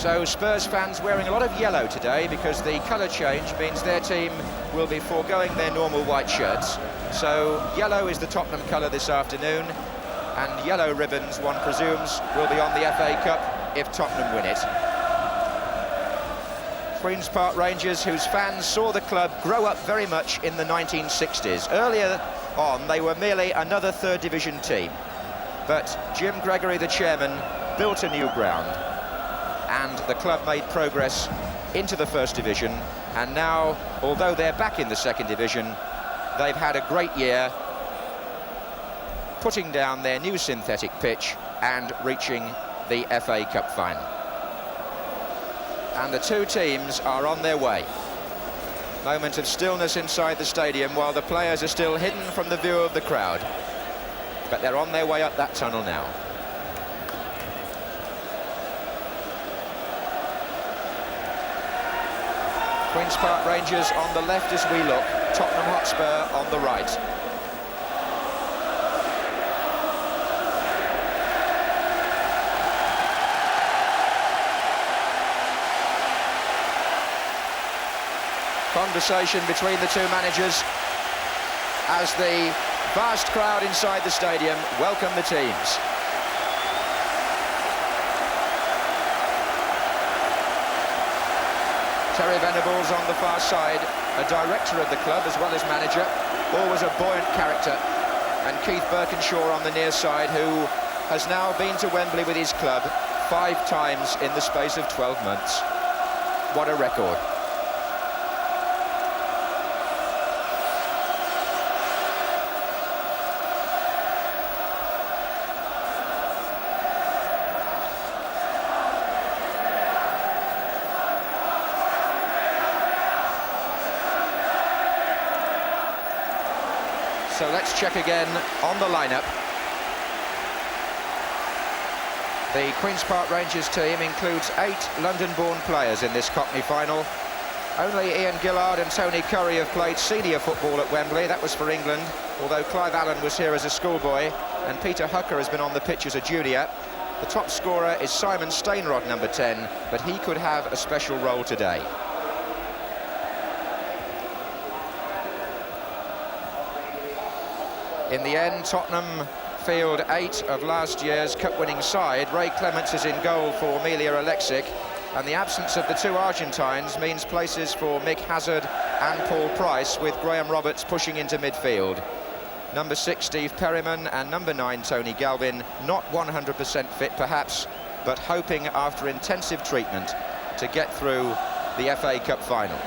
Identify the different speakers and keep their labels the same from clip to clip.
Speaker 1: So Spurs fans wearing a lot of yellow today because the colour change means their team will be foregoing their normal white shirts. So yellow is the Tottenham colour this afternoon, and yellow ribbons, one presumes, will be on the FA Cup if Tottenham win it. Queen's Park Rangers, whose fans saw the club grow up very much in the 1960s. Earlier on, they were merely another third division team. But Jim Gregory, the chairman, built a new ground, and the club made progress into the first division. And now, although they're back in the second division, they've had a great year, putting down their new synthetic pitch and reaching the FA Cup final. And the two teams are on their way. Moment of stillness inside the stadium while the players are still hidden from the view of the crowd. But they're on their way up that tunnel now. Queen's Park Rangers on the left as we look, Tottenham Hotspur on the right. Conversation between the two managers as the vast crowd inside the stadium welcome the teams. Terry Venables on the far side, a director of the club as well as manager, always a buoyant character. And Keith Birkinshaw on the near side, who has now been to Wembley with his club 5 times in the space of 12 months. What a record. So let's check again on the lineup. The Queen's Park Rangers team includes 8 London-born players in this Cockney final. Only Ian Gillard and Tony Curry have played senior football at Wembley. That was for England, although Clive Allen was here as a schoolboy, and Peter Hucker has been on the pitch as a junior. The top scorer is Simon Stainrod, number 10, but he could have a special role today. In the end, Tottenham field 8 of last year's cup-winning side. Ray Clements is in goal for Emilia Alexic, and the absence of the 2 Argentines means places for Mick Hazard and Paul Price, with Graham Roberts pushing into midfield. Number 6, Steve Perryman, and number 9, Tony Galvin, not 100% fit perhaps, but hoping after intensive treatment to get through the FA Cup final.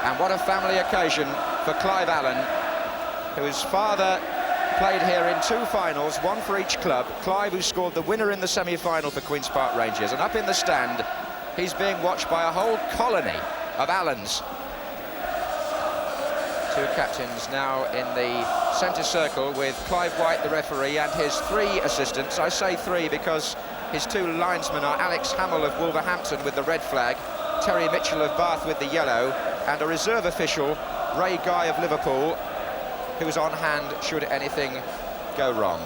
Speaker 1: And what a family occasion for Clive Allen, whose father played here in 2 finals, 1 for each club. Clive, who scored the winner in the semi-final for Queen's Park Rangers, and up in the stand he's being watched by a whole colony of Allens. 2 captains now in the centre circle, with Clive White, the referee, and his 3 assistants. I say 3 because his 2 linesmen are Alex Hamill of Wolverhampton with the red flag, Terry Mitchell of Bath with the yellow, and a reserve official, Ray Guy of Liverpool, who's on hand should anything go wrong.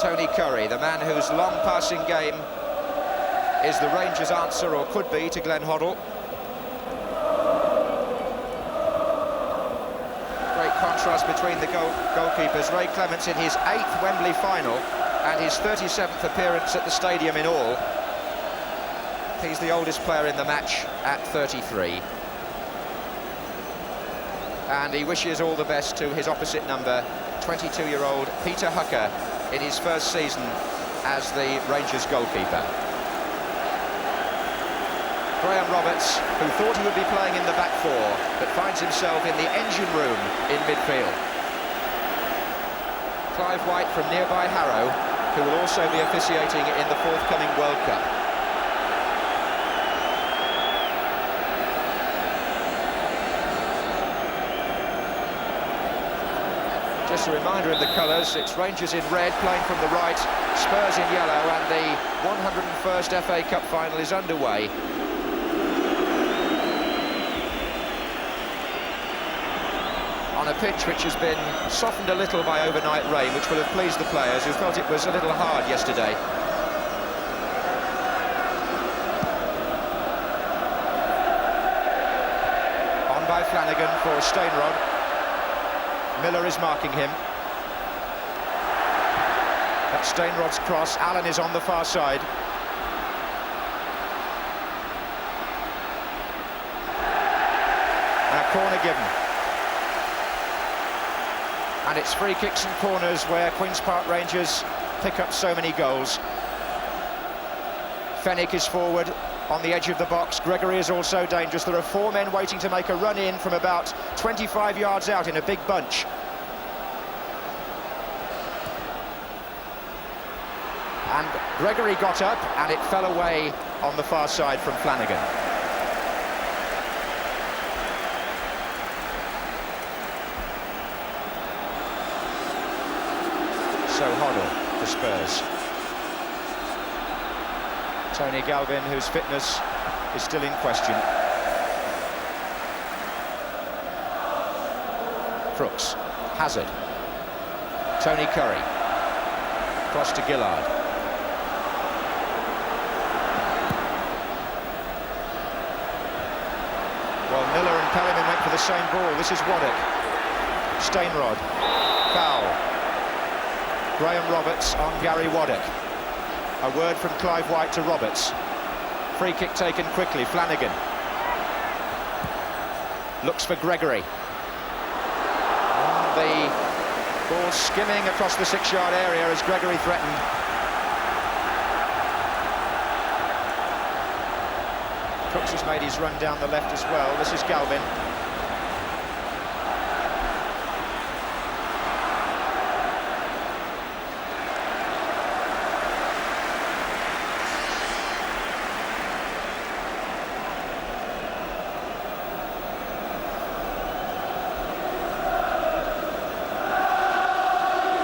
Speaker 1: Tony Curry, the man whose long passing game is the Rangers' answer, or could be, to Glenn Hoddle. Great contrast between the goalkeepers. Ray Clements in his 8th Wembley final and his 37th appearance at the stadium in all. He's the oldest player in the match at 33. And he wishes all the best to his opposite number, 22-year-old Peter Hucker, in his first season as the Rangers goalkeeper. Graham Roberts, who thought he would be playing in the back 4, but finds himself in the engine room in midfield. Clive White from nearby Harrow, who will also be officiating in the forthcoming World Cup. Just a reminder of the colours, it's Rangers in red playing from the right, Spurs in yellow, and the 101st FA Cup final is underway. on a pitch which has been softened a little by overnight rain, which will have pleased the players who felt it was a little hard yesterday. On by Flanagan for Steinrod. Miller is marking him. That's Steinrod's cross. Allen is on the far side. And a corner given. And it's free kicks and corners where Queen's Park Rangers pick up so many goals. Fenwick is forward on the edge of the box. Gregory is also dangerous. There are 4 men waiting to make a run in from about 25 yards out in a big bunch. And Gregory got up and it fell away on the far side from Flanagan. So Hoddle for Spurs. Tony Galvin, whose fitness is still in question. Crooks, Hazard, Tony Curry, cross to Gillard. Well, Miller and Perryman went for the same ball. This is Waddock. Steinrod, foul. Graham Roberts on Gary Waddock. A word from Clive White to Roberts. Free kick taken quickly. Flanagan looks for Gregory. And the ball skimming across the 6-yard area as Gregory threatened. Crooks has made his run down the left as well. This is Galvin.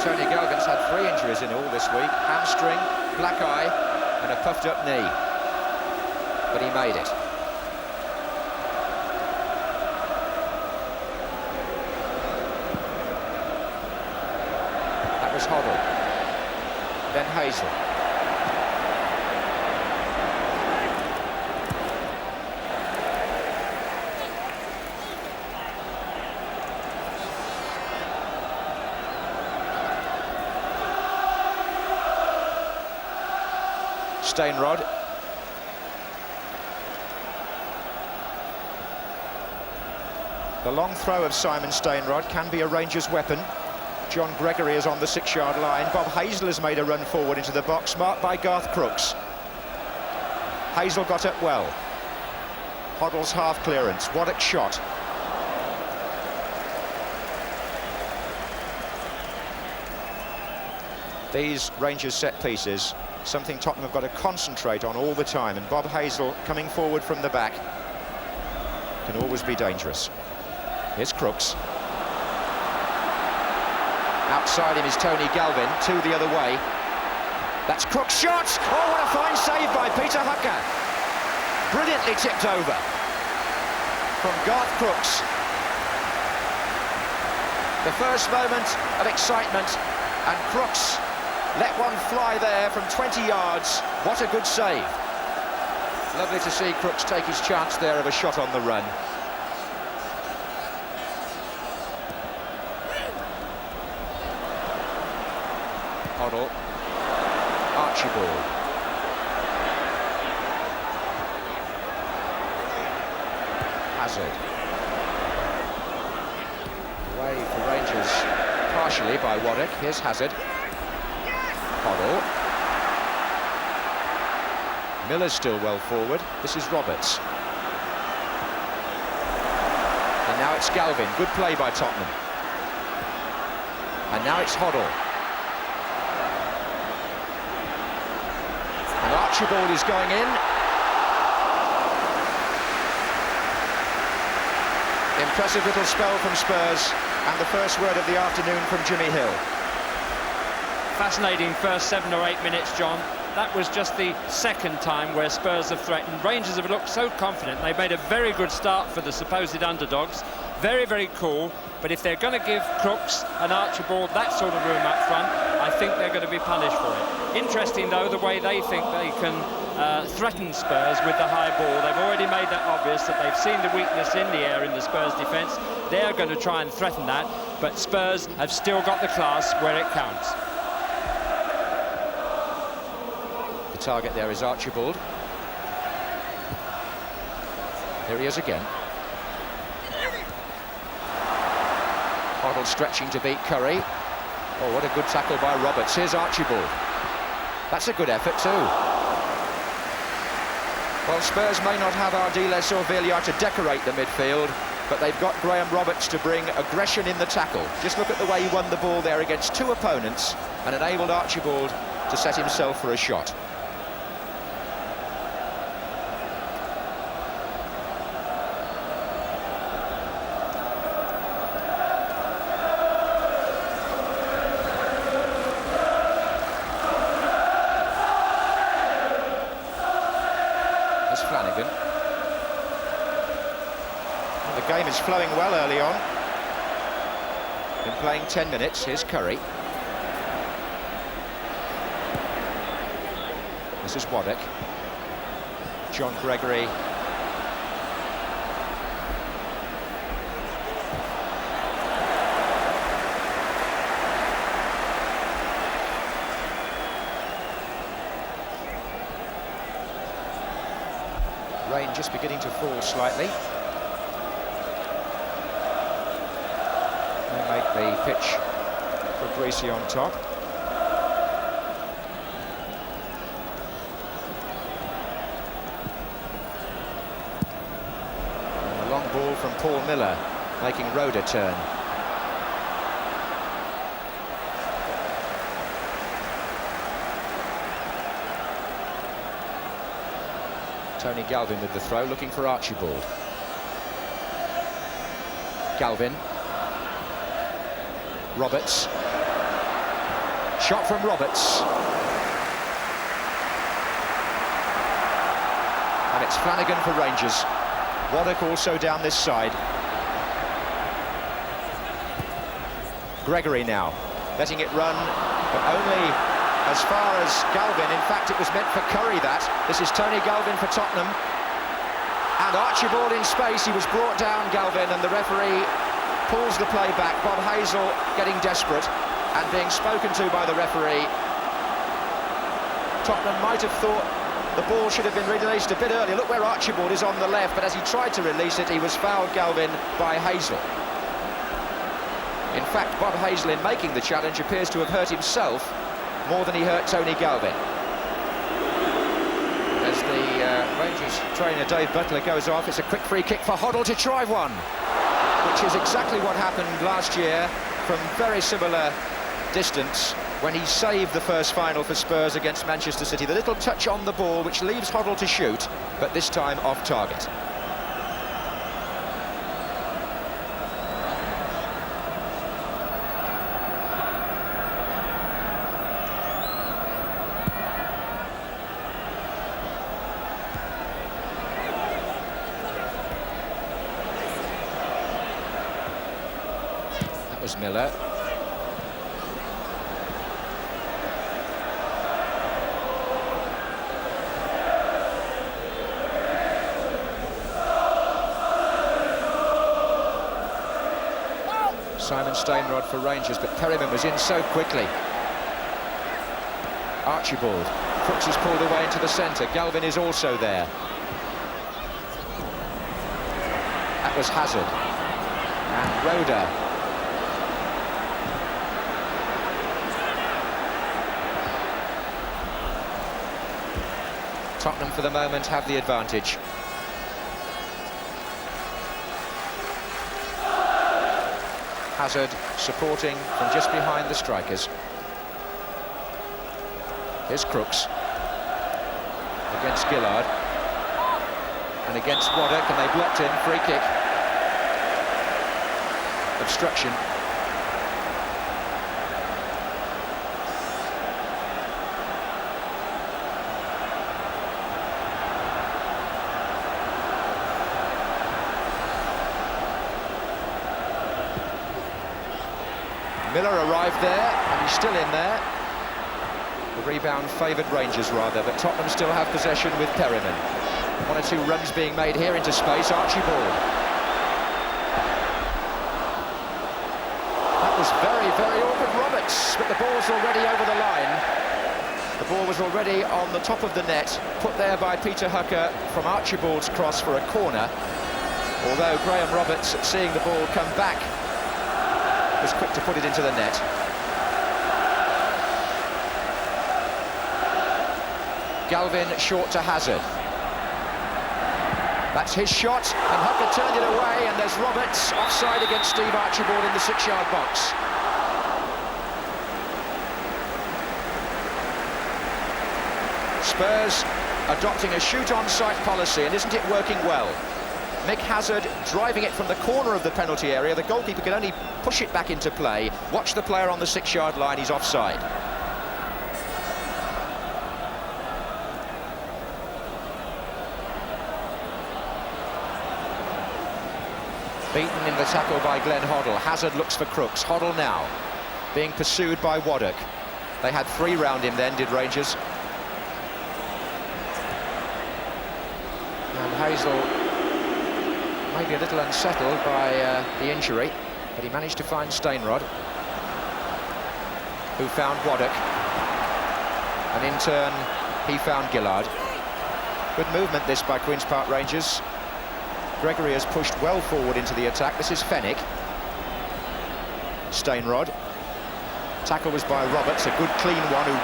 Speaker 1: Tony Galvin's had 3 injuries in all this week. Hamstring, black eye and a puffed up knee. But he made it. That was Hoddle. Then Hazel. Steinrod. The long throw of Simon Steinrod can be a Rangers weapon. John Gregory is on the 6-yard line. Bob Hazel has made a run forward into the box, marked by Garth Crooks. Hazel got up well. Hoddle's half clearance. Waddock's shot. These Rangers set pieces, something Tottenham have got to concentrate on all the time, and Bob Hazel coming forward from the back can always be dangerous. Here's Crooks. Outside him is Tony Galvin, 2 the other way. That's Crooks' shot! Oh, what a fine save by Peter Hucker. Brilliantly tipped over from Garth Crooks. The first moment of excitement, and Crooks let one fly there from 20 yards. What a good save. Lovely to see Crooks take his chance there of a shot on the run. Hoddle. Archibald. Hazard. Away for Rangers partially by Waddock. Here's Hazard. Hoddle. Miller's still well forward. This is Roberts. And now it's Galvin. Good play by Tottenham. And now it's Hoddle. And Archibald is going in. Impressive little spell from Spurs, and the first word of the afternoon from Jimmy Hill.
Speaker 2: Fascinating first 7 or 8 minutes, John. That was just the second time where Spurs have threatened. Rangers have looked so confident. They've made a very good start for the supposed underdogs. very, very cool. But if they're going to give Crooks and Archibald that sort of room up front, I think they're going to be punished for it. Interesting, though, the way they think they can threaten Spurs with the high ball. They've already made that obvious, that they've seen the weakness in the air in the Spurs defence. They're going to try and threaten that, but Spurs have still got the class where it counts.
Speaker 1: The target there is Archibald. Here he is again. Hoddle stretching to beat Curry. Oh, what a good tackle by Roberts. Here's Archibald. That's a good effort too. Well, Spurs may not have Ardiles or Villar to decorate the midfield, but they've got Graham Roberts to bring aggression in the tackle. Just look at the way he won the ball there against two opponents and enabled Archibald to set himself for a shot. Flanagan. Well, the game is flowing well early on. Been playing 10 minutes. Here's Curry. This is Waddock. John Gregory. Rain just beginning to fall slightly. They make the pitch look greasy on top. And a long ball from Paul Miller, making Roeder turn. Tony Galvin with the throw, looking for Archibald. Galvin. Roberts. Shot from Roberts. And it's Flanagan for Rangers. Waddock also down this side. Gregory now, letting it run, but only as far as Galvin. In fact, it was meant for Curry, that. This is Tony Galvin for Tottenham. And Archibald in space. He was brought down, Galvin, and the referee pulls the play back. Bob Hazel getting desperate and being spoken to by the referee. Tottenham might have thought the ball should have been released a bit earlier. Look where Archibald is on the left, but as he tried to release it, he was fouled, Galvin, by Hazel. In fact, Bob Hazel, in making the challenge, appears to have hurt himself more than he hurt Tony Galvin. As the Rangers trainer Dave Butler goes off, it's a quick free kick for Hoddle to try one, which is exactly what happened last year from very similar distance when he saved the first final for Spurs against Manchester City. The little touch on the ball which leaves Hoddle to shoot, but this time off target. Miller. Simon Stainrod for Rangers, but Perryman was in so quickly. Archibald. Crooks is pulled away into the centre. Galvin is also there. That was Hazard. And Roeder. Tottenham, for the moment, have the advantage. Hazard supporting from just behind the strikers. Here's Crooks against Gillard and against Waddock, and they blocked him. Free kick. Obstruction. Miller arrived there, and he's still in there. The rebound favoured Rangers, rather, but Tottenham still have possession with Perryman. 1 or 2 runs being made here into space. Archibald. That was very, very awkward, Roberts, but the ball's already over the line. The ball was already on the top of the net, put there by Peter Hucker from Archibald's cross for a corner. Although Graham Roberts, seeing the ball come back, was quick to put it into the net. Galvin short to Hazard. That's his shot, and Hucker turned it away, and there's Roberts offside against Steve Archibald in the 6-yard box. Spurs adopting a shoot-on-sight policy, and isn't it working well? Mick Hazard driving it from the corner of the penalty area. The goalkeeper could only push it back into play. Watch the player on the 6-yard line, he's offside. Beaten in the tackle by Glenn Hoddle. Hazard looks for Crooks. Hoddle now being pursued by Waddock. They had 3 round him then, did Rangers. And Hazel maybe a little unsettled by the injury, but he managed to find Stainrod, who found Waddock, and in turn he found Gillard. Good movement this by Queen's Park Rangers. Gregory has pushed well forward into the attack. This is Fenwick. Stainrod. Tackle was by Roberts, a good clean one, who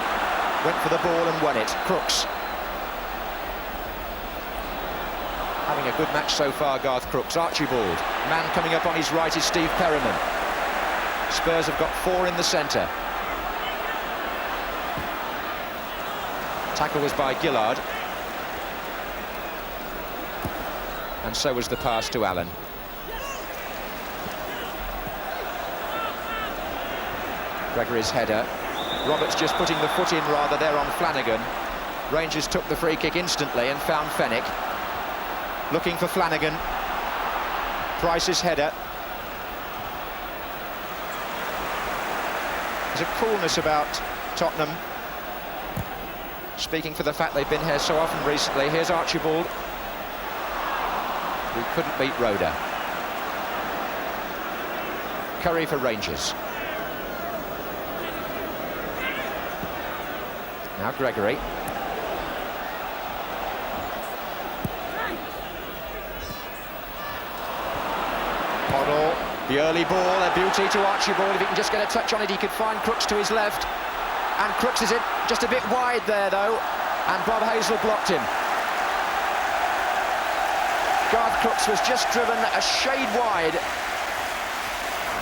Speaker 1: went for the ball and won it. Crooks. Having a good match so far, Garth Crooks. Archibald. Man coming up on his right is Steve Perryman. Spurs have got 4 in the centre. Tackle was by Gillard. And so was the pass to Allen. Gregory's header. Roberts just putting the foot in rather there on Flanagan. Rangers took the free kick instantly and found Fenwick. Looking for Flanagan. Price's header. There's a coolness about Tottenham, speaking for the fact they've been here so often recently. Here's Archibald, who couldn't beat Roda. Curry for Rangers. Now Gregory. Hoddle, the early ball, a beauty to Archibald. If he can just get a touch on it, he could find Crooks to his left. And Crooks is just a bit wide there, though. And Bob Hazel blocked him. Garth Crooks was just driven a shade wide.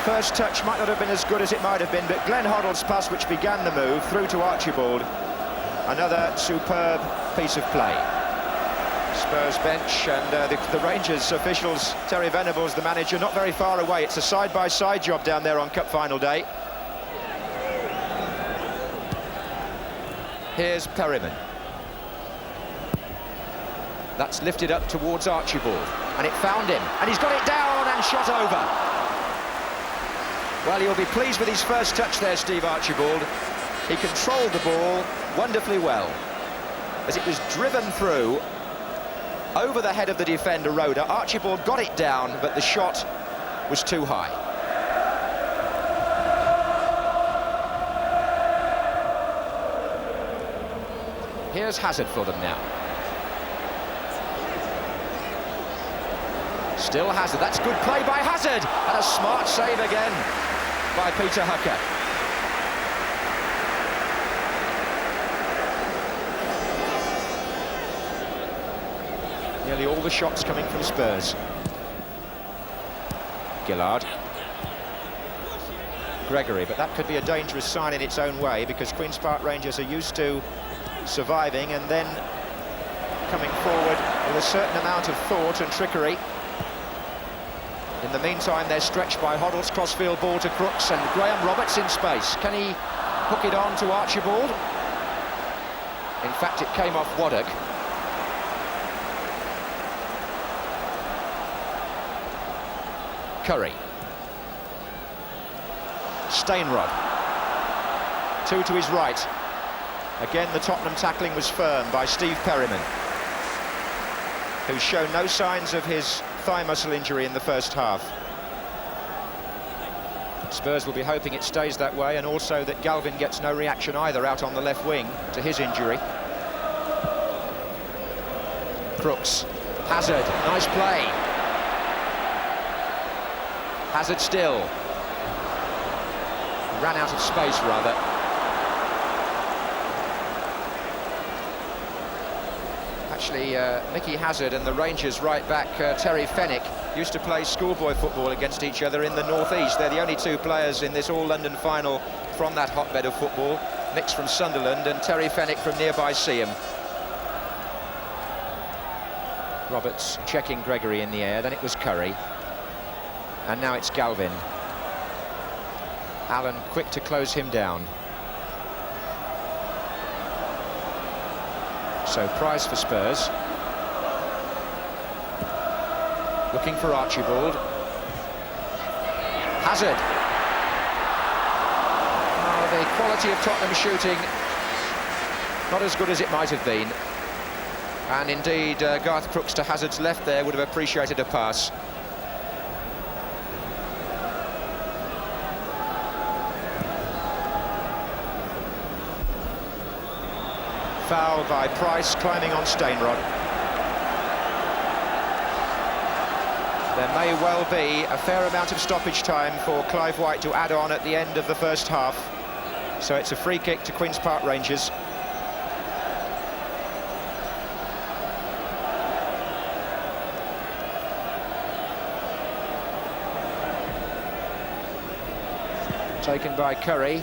Speaker 1: First touch might not have been as good as it might have been, but Glenn Hoddle's pass, which began the move, through to Archibald. Another superb piece of play. Spurs bench and the Rangers officials, Terry Venables, the manager, not very far away. It's a side-by-side job down there on Cup Final day. Here's Perryman. That's lifted up towards Archibald, and it found him, and he's got it down and shot over. Well, he'll be pleased with his first touch there, Steve Archibald. He controlled the ball wonderfully well, as it was driven through over the head of the defender, Roda. Archibald got it down, but the shot was too high. Here's Hazard for them now. Still Hazard. That's good play by Hazard, and a smart save again by Peter Hucker. Nearly all the shots coming from Spurs. Gillard. Gregory, but that could be a dangerous sign in its own way, because Queen's Park Rangers are used to surviving and then coming forward with a certain amount of thought and trickery. In the meantime, they're stretched by Hoddle's crossfield ball to Crooks, and Graham Roberts in space. Can he hook it on to Archibald? In fact, it came off Waddock. Curry. Steinrod. Two to his right. Again, the Tottenham tackling was firm by Steve Perryman, who's shown no signs of his thigh muscle injury in the first half. Spurs will be hoping it stays that way, and also that Galvin gets no reaction either out on the left wing to his injury. Crooks. Hazard. Nice play. Hazard still. Ran out of space, rather. Actually, Mickey Hazard and the Rangers right back, Terry Fenwick, used to play schoolboy football against each other in the northeast. They're the only two players in this all-London final from that hotbed of football. Nick's from Sunderland and Terry Fenwick from nearby Seaham. Roberts checking Gregory in the air, then it was Curry. And now it's Galvin. Allen quick to close him down. So prize for Spurs. Looking for Archibald. Hazard. Oh, the quality of Tottenham shooting, not as good as it might have been. And indeed, Garth Crooks to Hazard's left there would have appreciated a pass. Foul by Price, climbing on Steinrod. There may well be a fair amount of stoppage time for Clive White to add on at the end of the first half. So it's a free kick to Queen's Park Rangers. Taken by Curry.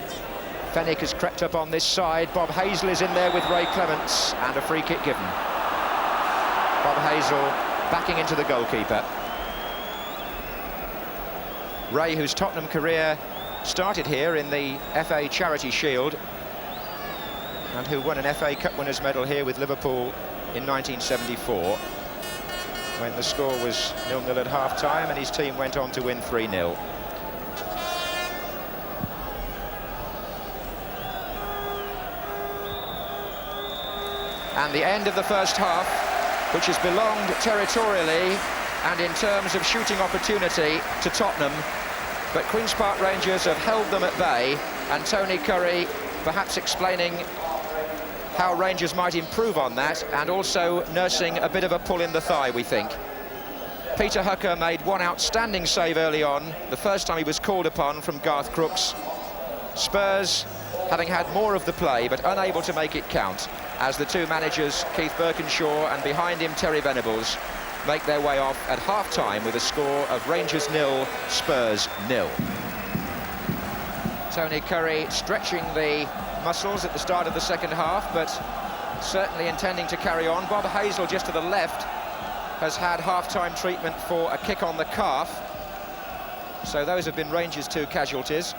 Speaker 1: Fenwick has crept up on this side. Bob Hazel is in there with Ray Clements, and a free kick given. Bob Hazel backing into the goalkeeper. Ray, whose Tottenham career started here in the FA Charity Shield, and who won an FA Cup winners' medal here with Liverpool in 1974, when the score was 0-0 at half-time and his team went on to win 3-0. And the end of the first half, which has belonged territorially and in terms of shooting opportunity to Tottenham, but Queen's Park Rangers have held them at bay, and Tony Curry perhaps explaining how Rangers might improve on that, and also nursing a bit of a pull in the thigh, we think. Peter Hucker made one outstanding save early on, the first time he was called upon from Garth Crooks. Spurs, having had more of the play, but unable to make it count, as the two managers, Keith Birkinshaw and behind him Terry Venables, make their way off at half-time with a score of Rangers 0, Spurs 0. Tony Curry stretching the muscles at the start of the second half, but certainly intending to carry on. Bob Hazel, just to the left, has had half-time treatment for a kick on the calf. So those have been Rangers' two casualties.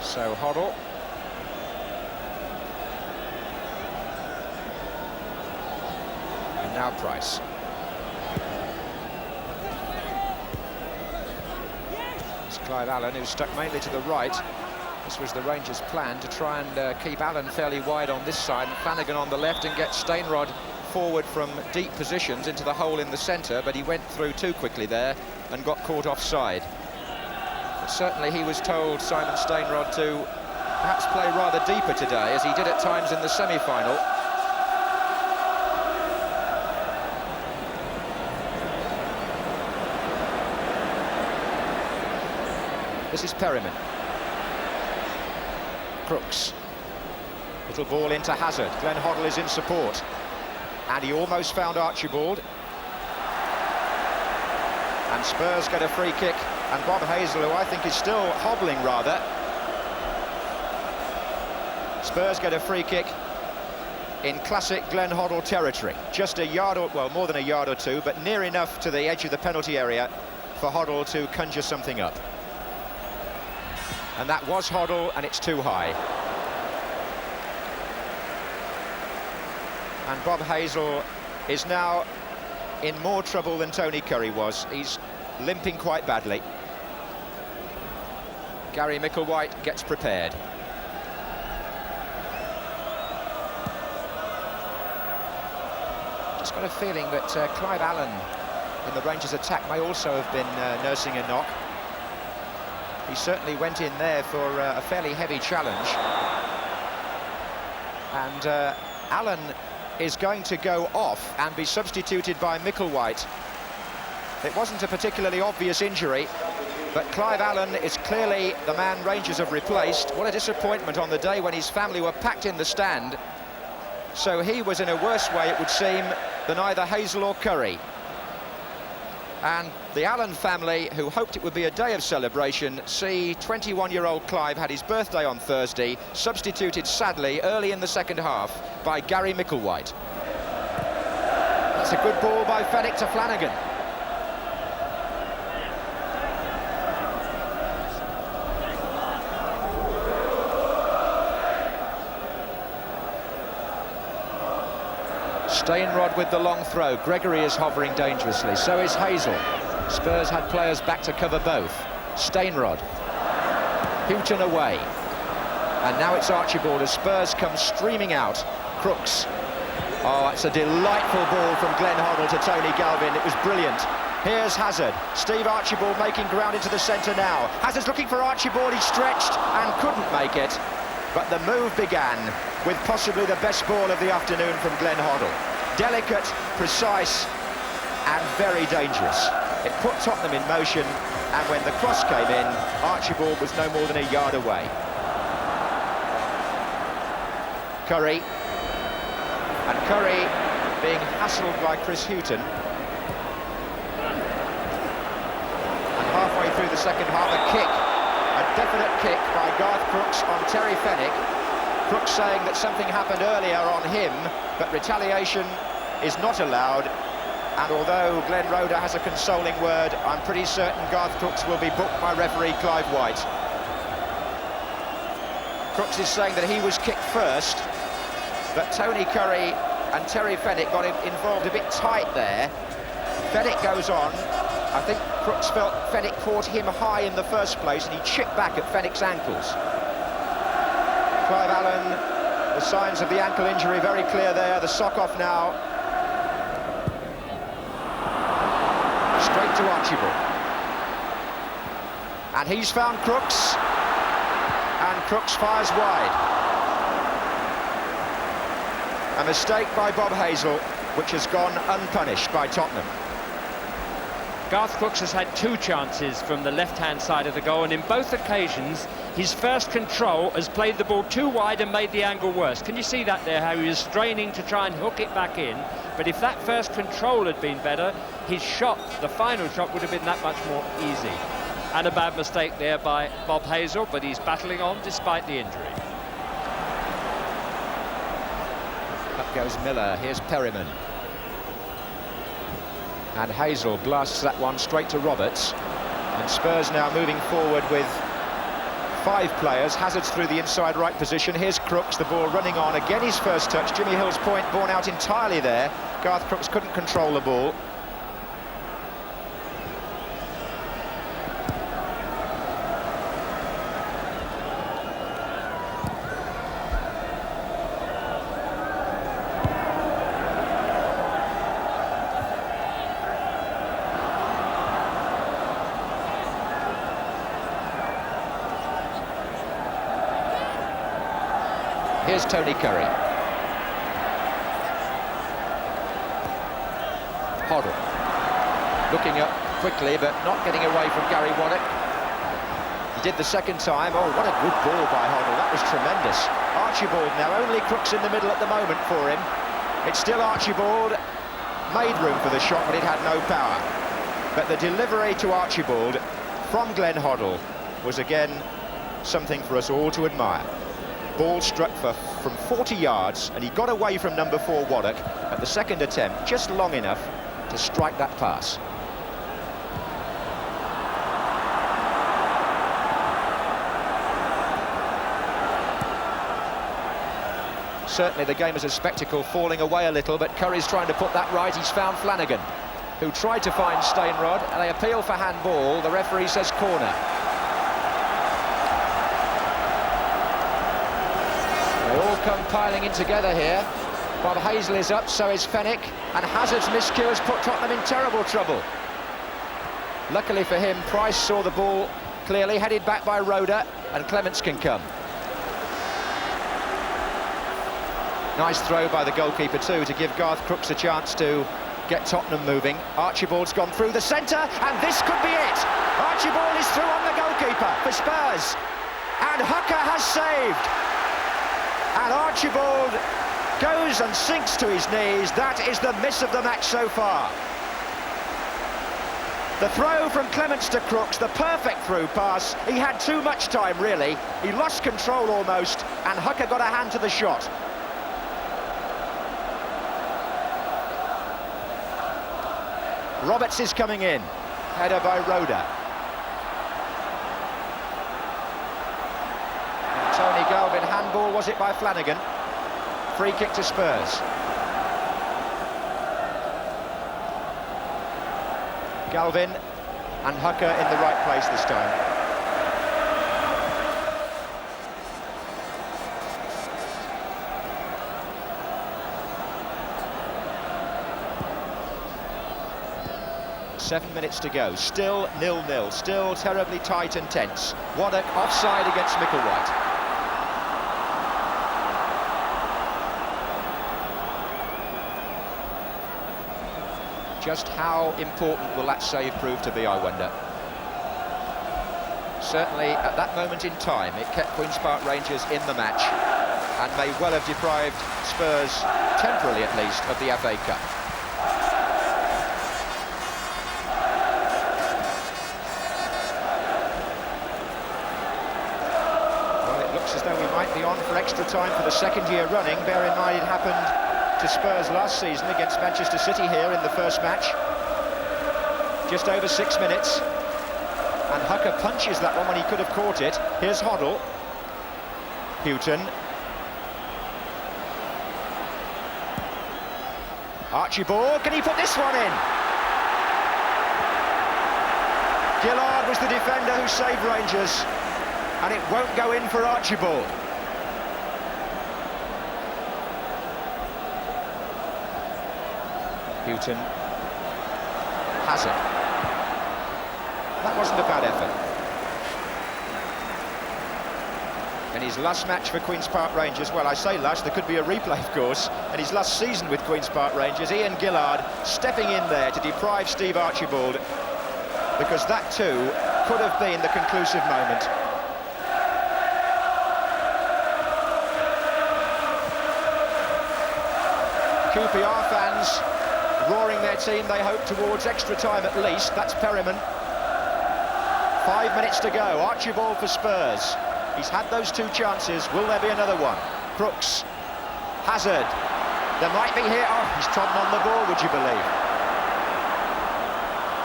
Speaker 1: So Hoddle. And now Price. It's Clive Allen, who's stuck mainly to the right. This was the Rangers' plan, to try and keep Allen fairly wide on this side, and Flanagan on the left, and get Steinrod forward from deep positions into the hole in the centre, but he went through too quickly there and got caught offside. Certainly he was told, Simon Steinrod, to perhaps play rather deeper today, as he did at times in the semi-final. This is Perryman. Crooks. Little ball into Hazard. Glenn Hoddle is in support. And he almost found Archibald. And Spurs get a free kick. And Bob Hazel, who I think is still hobbling rather. Spurs get a free kick in classic Glenn Hoddle territory. Just a yard, or well, more than a yard or two, but near enough to the edge of the penalty area for Hoddle to conjure something up. And that was Hoddle, and it's too high. And Bob Hazel is now in more trouble than Tony Curry was. He's limping quite badly. Gary Micklewhite gets prepared. Just got a feeling that Clive Allen in the Rangers attack may also have been nursing a knock. He certainly went in there for a fairly heavy challenge. And Allen is going to go off and be substituted by Micklewhite. It wasn't a particularly obvious injury, but Clive Allen is clearly the man Rangers have replaced. What a disappointment on the day when his family were packed in the stand. So he was in a worse way, it would seem, than either Hazel or Curry. And the Allen family, who hoped it would be a day of celebration, see 21-year-old Clive had his birthday on Thursday, substituted sadly early in the second half by Gary Micklewhite. That's a good ball by Fenwick to Flanagan. Stainrod with the long throw. Gregory is hovering dangerously, so is Hazel. Spurs had players back to cover both. Stainrod. Houghton away. And now it's Archibald as Spurs come streaming out. Crooks. Oh, it's a delightful ball from Glenn Hoddle to Tony Galvin. It was brilliant. Here's Hazard. Steve Archibald making ground into the centre now. Hazard's looking for Archibald. He stretched and couldn't make it. But the move began with possibly the best ball of the afternoon from Glenn Hoddle. Delicate, precise, and very dangerous. It put Tottenham in motion, and when the cross came in, Archibald was no more than a yard away. Curry. And Curry being hassled by Chris Houghton. And halfway through the second half, a kick. A definite kick by Garth Crooks on Terry Fenwick. Crooks saying that something happened earlier on him, but retaliation is not allowed. And although Glenn Roeder has a consoling word, I'm pretty certain Garth Crooks will be booked by referee Clive White. Crooks is saying that he was kicked first, but Tony Curry and Terry Fenwick got involved a bit tight there. Fenwick goes on. I think Crooks felt Fenwick caught him high in the first place, and he chipped back at Fenwick's ankles. Clive Allen, the signs of the ankle injury very clear there. The sock off now. Straight to Archibald. And he's found Crooks. And Crooks fires wide. A mistake by Bob Hazel, which has gone unpunished by Tottenham.
Speaker 2: Garth Crooks has had two chances from the left-hand side of the goal, and in both occasions his first control has played the ball too wide and made the angle worse. Can you see that there, how he was straining to try and hook it back in? But if that first control had been better, his shot, the final shot, would have been that much more easy. And a bad mistake there by Bob Hazel, but he's battling on despite the injury.
Speaker 1: Up goes Miller, here's Perryman. And Hazel blasts that one straight to Roberts. And Spurs now moving forward with 5 players. Hazard's through the inside right position. Here's Crooks, the ball running on. Again his first touch. Jimmy Hill's point borne out entirely there. Garth Crooks couldn't control the ball. Here's Tony Curry. Hoddle. Looking up quickly, but not getting away from Gary Waddock. He did the second time. Oh, what a good ball by Hoddle. That was tremendous. Archibald now, only Crooks in the middle at the moment for him. It's still Archibald. Made room for the shot, but it had no power. But the delivery to Archibald from Glenn Hoddle was again something for us all to admire. Ball struck from 40 yards, and he got away from number 4 Waddock at the second attempt, just long enough to strike that pass. certainly the game as a spectacle falling away a little, but Curry's trying to put that right. He's found Flanagan, who tried to find Stainrod, and they appeal for handball. The referee says corner. They all come piling in together here. Bob Hazley is up, so is Fenwick, and Hazard's miscue has put Tottenham in terrible trouble. Luckily for him, Price saw the ball clearly, headed back by Roda, and Clements can come. Nice throw by the goalkeeper too, to give Garth Crooks a chance to get Tottenham moving. Archibald's gone through the centre, and this could be it. Archibald is through on the goalkeeper for Spurs, and Hooker has saved. And Archibald goes and sinks to his knees. That is the miss of the match so far. The throw from Clements to Crooks, the perfect through pass. He had too much time, really. He lost control almost, and Hooker got a hand to the shot. Roberts is coming in. Header by Roda. And Tony Galvin handball, was it by Flanagan? Free kick to Spurs. Galvin and Hooker in the right place this time. Seven minutes to go, still 0-0, still terribly tight and tense. Waddock offside against Micklewhite. Just how important will that save prove to be, I wonder? Certainly, at that moment in time, it kept Queen's Park Rangers in the match and may well have deprived Spurs, temporarily at least, of the FA Cup. Well, it looks as though we might be on for extra time for the second year running. Bear in mind it happened to Spurs last season against Manchester City here in the first match. Just over 6 minutes, and Hooker punches that one when he could have caught it. Here's Hoddle. Houghton. Archibald, can he put this one in? Gillard was the defender who saved Rangers, and it won't go in for Archibald. Houghton. Hazard. That wasn't a bad effort. In his last match for Queen's Park Rangers, well, I say last, there could be a replay, of course, in his last season with Queen's Park Rangers, Ian Gillard stepping in there to deprive Steve Archibald, because that too could have been the conclusive moment. QPR fans roaring their team, they hope, towards extra time at least. That's Perryman. 5 minutes to go. Archibald for Spurs. He's had those two chances. Will there be another one? Crooks. Hazard. There might be here. Oh, he's trodden on the ball, would you believe?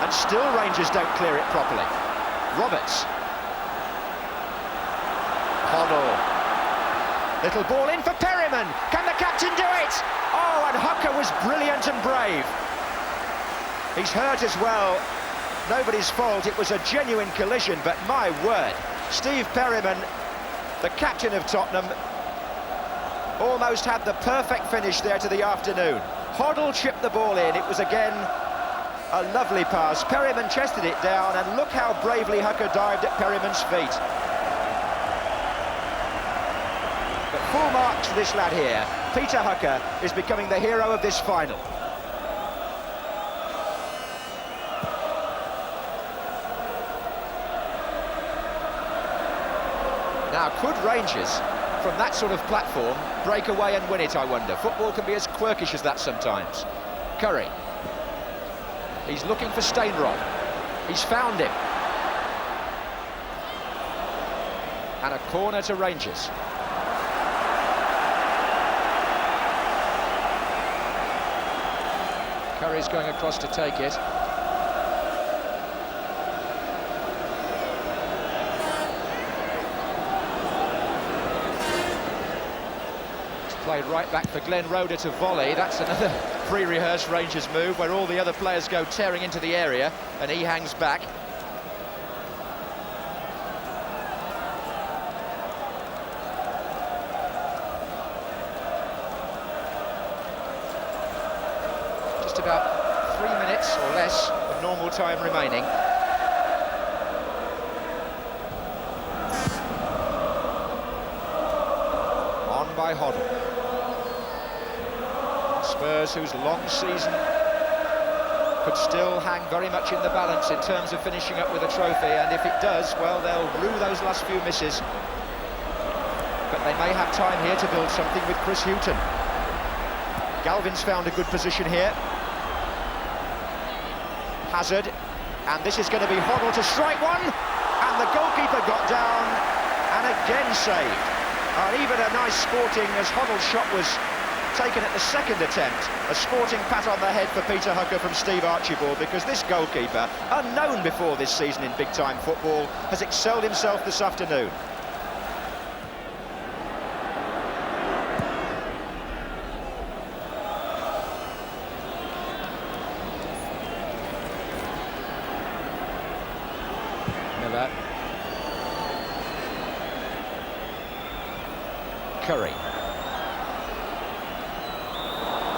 Speaker 1: And still Rangers don't clear it properly. Roberts. Hoddle. Little ball in for Perryman. Can the captain do it? Oh, and Hooker was brilliant and brave. He's hurt as well. Nobody's fault. It was a genuine collision, but my word, Steve Perryman, the captain of Tottenham, almost had the perfect finish there to the afternoon. Hoddle chipped the ball in. It was again a lovely pass. Perryman chested it down, and look how bravely Hooker dived at Perryman's feet. But full marks for this lad here. Peter Hooker is becoming the hero of this final. Now, could Rangers, from that sort of platform, break away and win it, I wonder? Football can be as quirkish as that sometimes. Curry. He's looking for Stainrod. He's found him. And a corner to Rangers. Curry's going across to take it. Played right back for Glenn Roeder to volley. That's another pre-rehearsed Rangers move where all the other players go tearing into the area and he hangs back. Just about 3 minutes or less of normal time remaining. On by Hoddle. Spurs, whose long season could still hang very much in the balance in terms of finishing up with a trophy, and if it does, well, they'll rue those last few misses. But they may have time here to build something with Chris Hughton. Galvin's found a good position here. Hazard, and this is going to be Hoddle to strike one, and the goalkeeper got down and again saved. And even a nice sporting, as Hoddle's shot was taken at the second attempt, a sporting pat on the head for Peter Hucker from Steve Archibald, because this goalkeeper, unknown before this season in big-time football, has excelled himself this afternoon. Miller. Curry.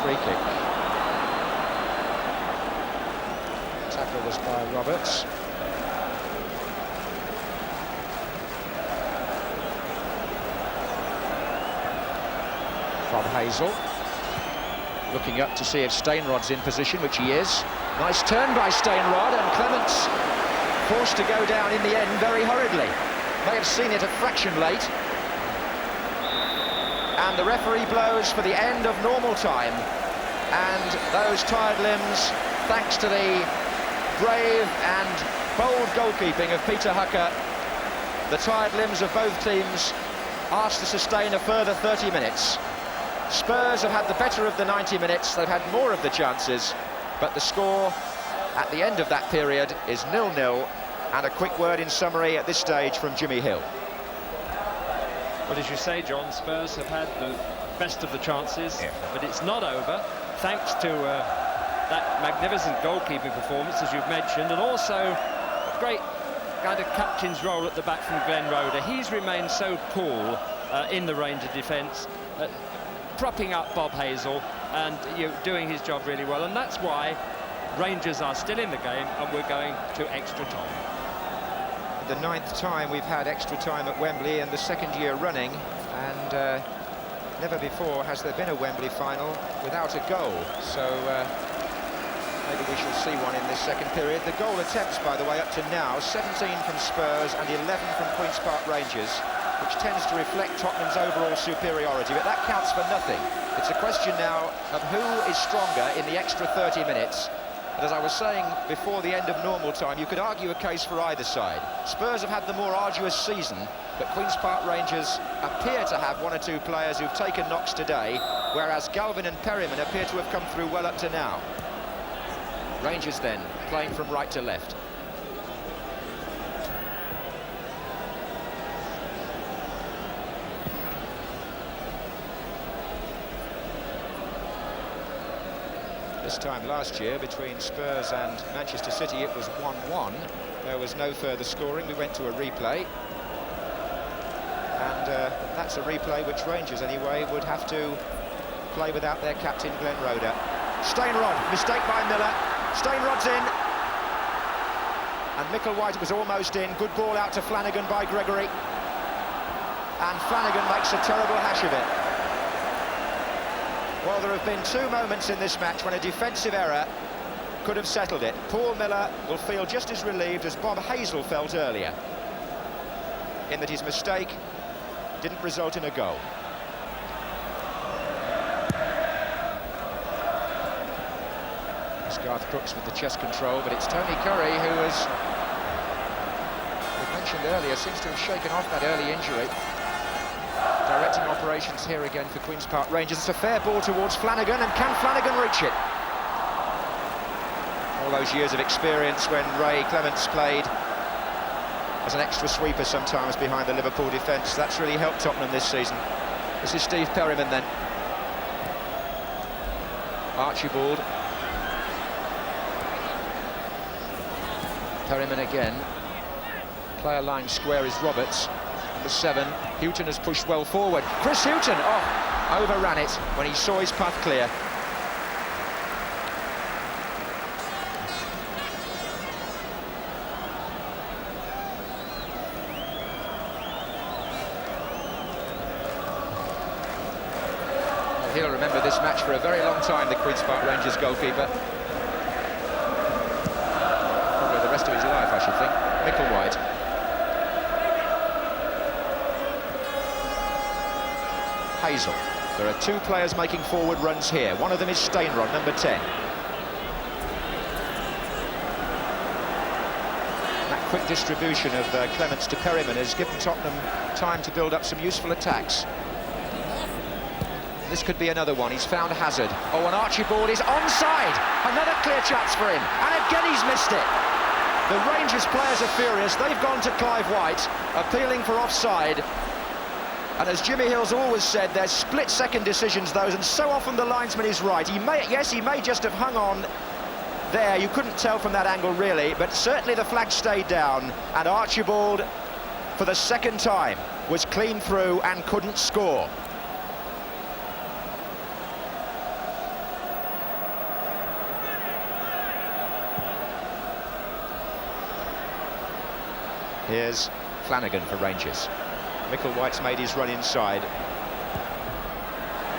Speaker 1: Free kick. Tackle was by Roberts. From Hazel. Looking up to see if Steinrod's in position, which he is. Nice turn by Steinrod, and Clements forced to go down in the end very hurriedly. May have seen it a fraction late. And the referee blows for the end of normal time, and those tired limbs, thanks to the brave and bold goalkeeping of Peter Hucker, the tired limbs of both teams asked to sustain a further 30 minutes. Spurs have had the better of the 90 minutes, they've had more of the chances, but the score at the end of that period is 0-0, and a quick word in summary at this stage from Jimmy Hill.
Speaker 2: Well, as you say, John, Spurs have had the best of the chances, but it's not over, thanks to that magnificent goalkeeping performance, as you've mentioned, and also a great kind of captain's role at the back from Glenn Roeder. He's remained so cool in the Ranger defence, propping up Bob Hazel and doing his job really well, and that's why Rangers are still in the game, and we're going to extra time.
Speaker 1: The 9th time we've had extra time at Wembley in the 2nd year running, and never before has there been a Wembley final without a goal, so maybe we shall see one in this second period. The goal attempts, by the way, up to now, 17 from Spurs and 11 from Queen's Park Rangers, which tends to reflect Tottenham's overall superiority, but that counts for nothing. It's a question now of who is stronger in the extra 30 minutes. And as I was saying before the end of normal time, you could argue a case for either side. Spurs have had the more arduous season, but Queen's Park Rangers appear to have one or two players who've taken knocks today, whereas Galvin and Perryman appear to have come through well up to now. Rangers then, playing from right to left. This time last year, between Spurs and Manchester City, it was 1-1. There was no further scoring. We went to a replay. And that's a replay which Rangers, anyway, would have to play without their captain, Glenn Roeder. Steinrod, mistake by Miller. Steinrod's in. And Micklewhite was almost in. Good ball out to Flanagan by Gregory. And Flanagan makes a terrible hash of it. Well, there have been two moments in this match when a defensive error could have settled it. Paul Miller will feel just as relieved as Bob Hazel felt earlier, in that his mistake didn't result in a goal. It's Garth Crooks with the chest control, but it's Tony Curry who has, we mentioned earlier, seems to have shaken off that early injury. Directing operations here again for Queen's Park Rangers. It's a fair ball towards Flanagan, and can Flanagan reach it? All those years of experience when Ray Clements played as an extra sweeper sometimes behind the Liverpool defence, that's really helped Tottenham this season. This is Steve Perryman then. Archibald. Perryman again. Player line square is Roberts. Number 7. Houghton has pushed well forward. Chris Houghton, overran it when he saw his path clear. He'll remember this match for a very long time, the Queen's Park Rangers goalkeeper. Probably the rest of his life, I should think. Micklewhite. Hazel. There are 2 players making forward runs here. One of them is Stainrod, number 10. That quick distribution of Clements to Perryman has given Tottenham time to build up some useful attacks. This could be another one. He's found Hazard. Oh, and Archibald is onside. Another clear chance for him. And again he's missed it. The Rangers players are furious. They've gone to Clive White, appealing for offside. And as Jimmy Hill's always said, they're split-second decisions, those, and so often the linesman is right. He may just have hung on there. You couldn't tell from that angle, really, but certainly the flag stayed down. And Archibald, for the second time, was clean through and couldn't score. Here's Flanagan for Rangers. Micklewhite's made his run inside.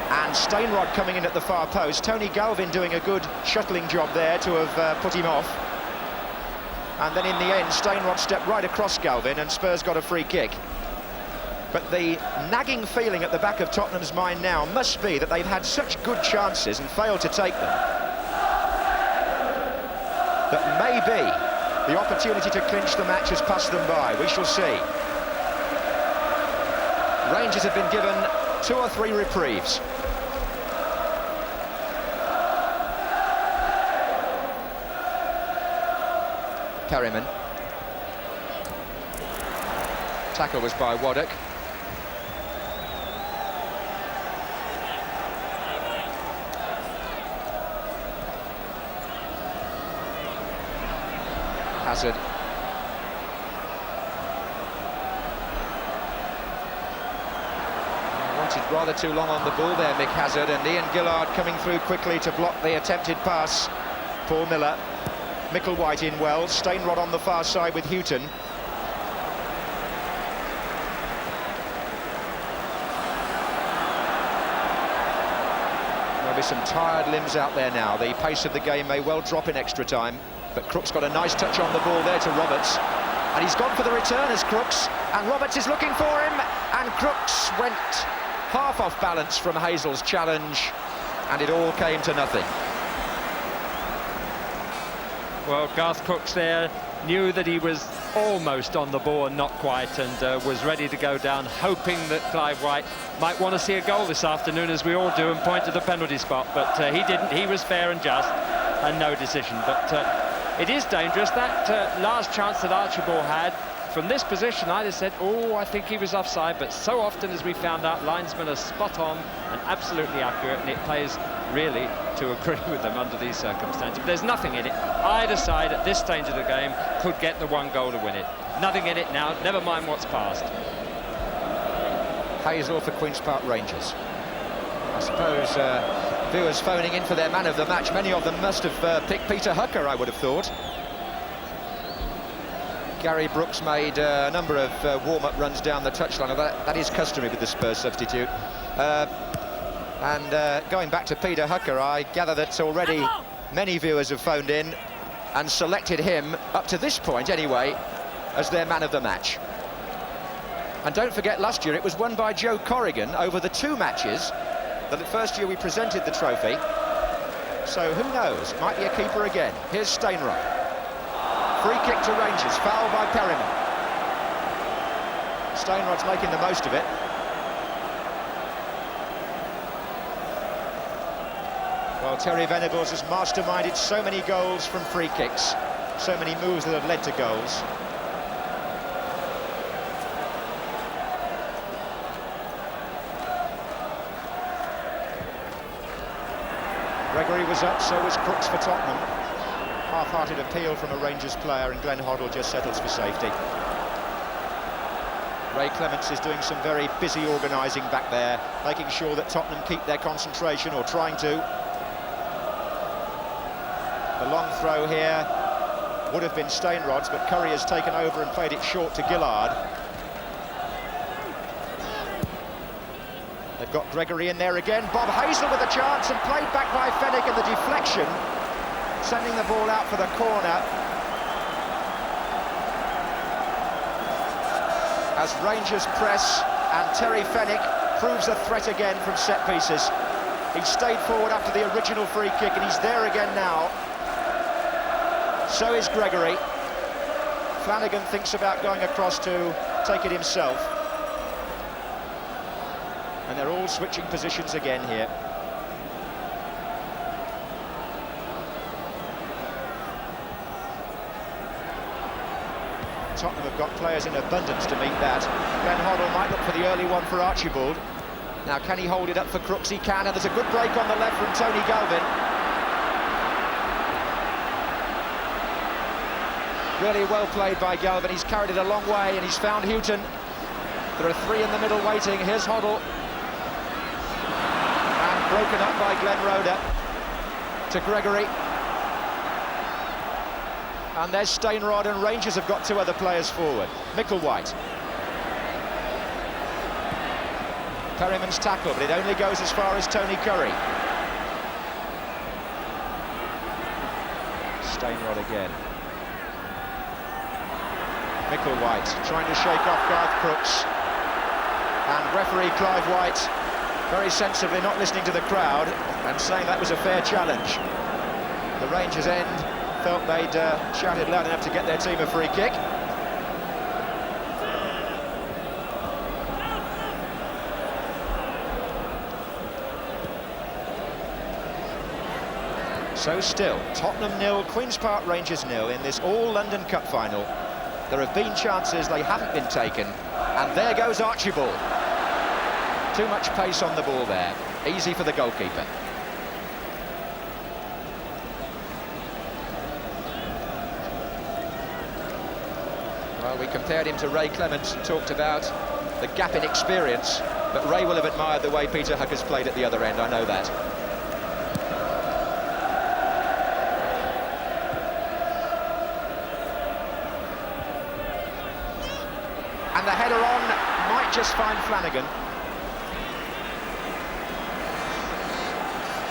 Speaker 1: And Stainrod coming in at the far post. Tony Galvin doing a good shuttling job there to have put him off. And then in the end, Stainrod stepped right across Galvin and Spurs got a free kick. But the nagging feeling at the back of Tottenham's mind now must be that they've had such good chances and failed to take them, that maybe the opportunity to clinch the match has passed them by. We shall see. Rangers have been given 2 or 3 reprieves. Perryman. Tackle was by Waddock. Hazard. Wanted rather too long on the ball there, Mick Hazard, and Ian Gillard coming through quickly to block the attempted pass. Paul Miller. Micklewhite in well. Stainrod on the far side with Houghton. There'll be some tired limbs out there now. The pace of the game may well drop in extra time. But Crooks got a nice touch on the ball there to Roberts. And he's gone for the return as Crooks. And Roberts is looking for him. And Crooks went half off balance from Hazel's challenge. And it all came to nothing.
Speaker 2: Well, Garth Crooks there knew that he was almost on the ball and not quite, and was ready to go down, hoping that Clive White might want to see a goal this afternoon, as we all do, and point to the penalty spot. But he didn't. He was fair and just, and no decision. But it is dangerous. That last chance that Archibald had, from this position, I'd have said, oh, I think he was offside. But so often, as we found out, linesmen are spot on and absolutely accurate, and it plays really to agree with them under these circumstances. But there's nothing in it. Either side at this stage of the game could get the 1 goal to win it. Nothing in it now, never mind what's passed.
Speaker 1: Hazel for Queen's Park Rangers. I suppose viewers phoning in for their man of the match, many of them must have picked Peter Hucker, I would have thought. Gary Brooks made a number of warm-up runs down the touchline. That is customary with the Spurs substitute. Going back to Peter Hucker, I gather that already many viewers have phoned in and selected him, up to this point anyway, as their man of the match. And don't forget, last year it was won by Joe Corrigan over the 2 matches that the first year we presented the trophy. So who knows, might be a keeper again. Here's Stainrod. Free kick to Rangers, foul by Perryman. Stainrod's making the most of it. Well, Terry Venables has masterminded so many goals from free kicks, so many moves that have led to goals. Gregory was up, so was Crooks for Tottenham. Half-hearted appeal from a Rangers player, and Glenn Hoddle just settles for safety. Ray Clements is doing some very busy organising back there, making sure that Tottenham keep their concentration, or trying to. The long throw here would have been Stainrod's, but Curry has taken over and played it short to Gillard. They've got Gregory in there again. Bob Hazel with a chance, and played back by Fenwick, and the deflection, sending the ball out for the corner. As Rangers press, and Terry Fenwick proves a threat again from set pieces. He stayed forward after the original free kick, and he's there again now. So is Gregory. Flanagan thinks about going across to take it himself. And they're all switching positions again here. Tottenham have got players in abundance to meet that. Glenn Hoddle might look for the early one for Archibald. Now, can he hold it up for Crooks? He can, and there's a good break on the left from Tony Galvin. Really well played by Galvin. He's carried it a long way, and he's found Houghton. There are three in the middle waiting. Here's Hoddle. And broken up by Glenn Roeder to Gregory. And there's Stainrod, and Rangers have got two other players forward. Micklewhite. Perryman's tackle, but it only goes as far as Tony Curry. Stainrod again. Micklewhite trying to shake off Garth Crooks. And referee Clive White very sensibly not listening to the crowd and saying that was a fair challenge. The Rangers end felt they'd shouted loud enough to get their team a free kick. So still, Tottenham 0, Queen's Park Rangers 0 in this all-London Cup final. There have been chances, they haven't been taken, and there goes Archibald. Too much pace on the ball there, easy for the goalkeeper. Well, we compared him to Ray Clements and talked about the gap in experience, but Ray will have admired the way Peter Huck has played at the other end, I know that. And the header on might just find Flanagan.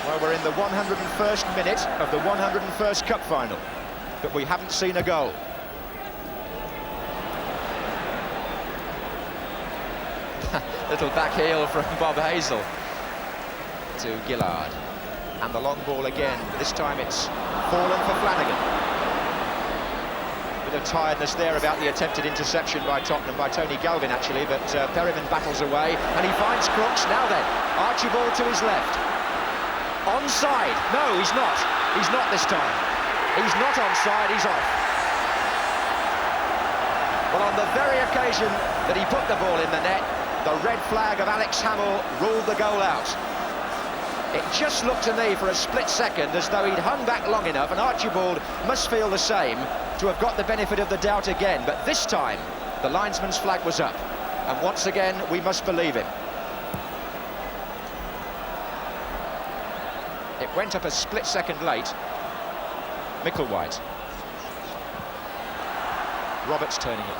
Speaker 1: Well, we're in the 101st minute of the 101st Cup final, but we haven't seen a goal. Little back heel from Bob Hazel to Gillard. And the long ball again. This time it's fallen for Flanagan. Bit of tiredness there about the attempted interception by Tottenham, by Tony Galvin actually, but Perryman battles away and he finds Crooks. Now then, Archibald to his left. Onside. No, he's not. He's not this time. He's not onside, he's off. Well, on the very occasion that he put the ball in the net, the red flag of Alex Hamill ruled the goal out. It just looked to me for a split second as though he'd hung back long enough, and Archibald must feel the same, to have got the benefit of the doubt again. But this time, the linesman's flag was up, and once again, we must believe him. It went up a split second late. Micklewhite. Roberts turning it.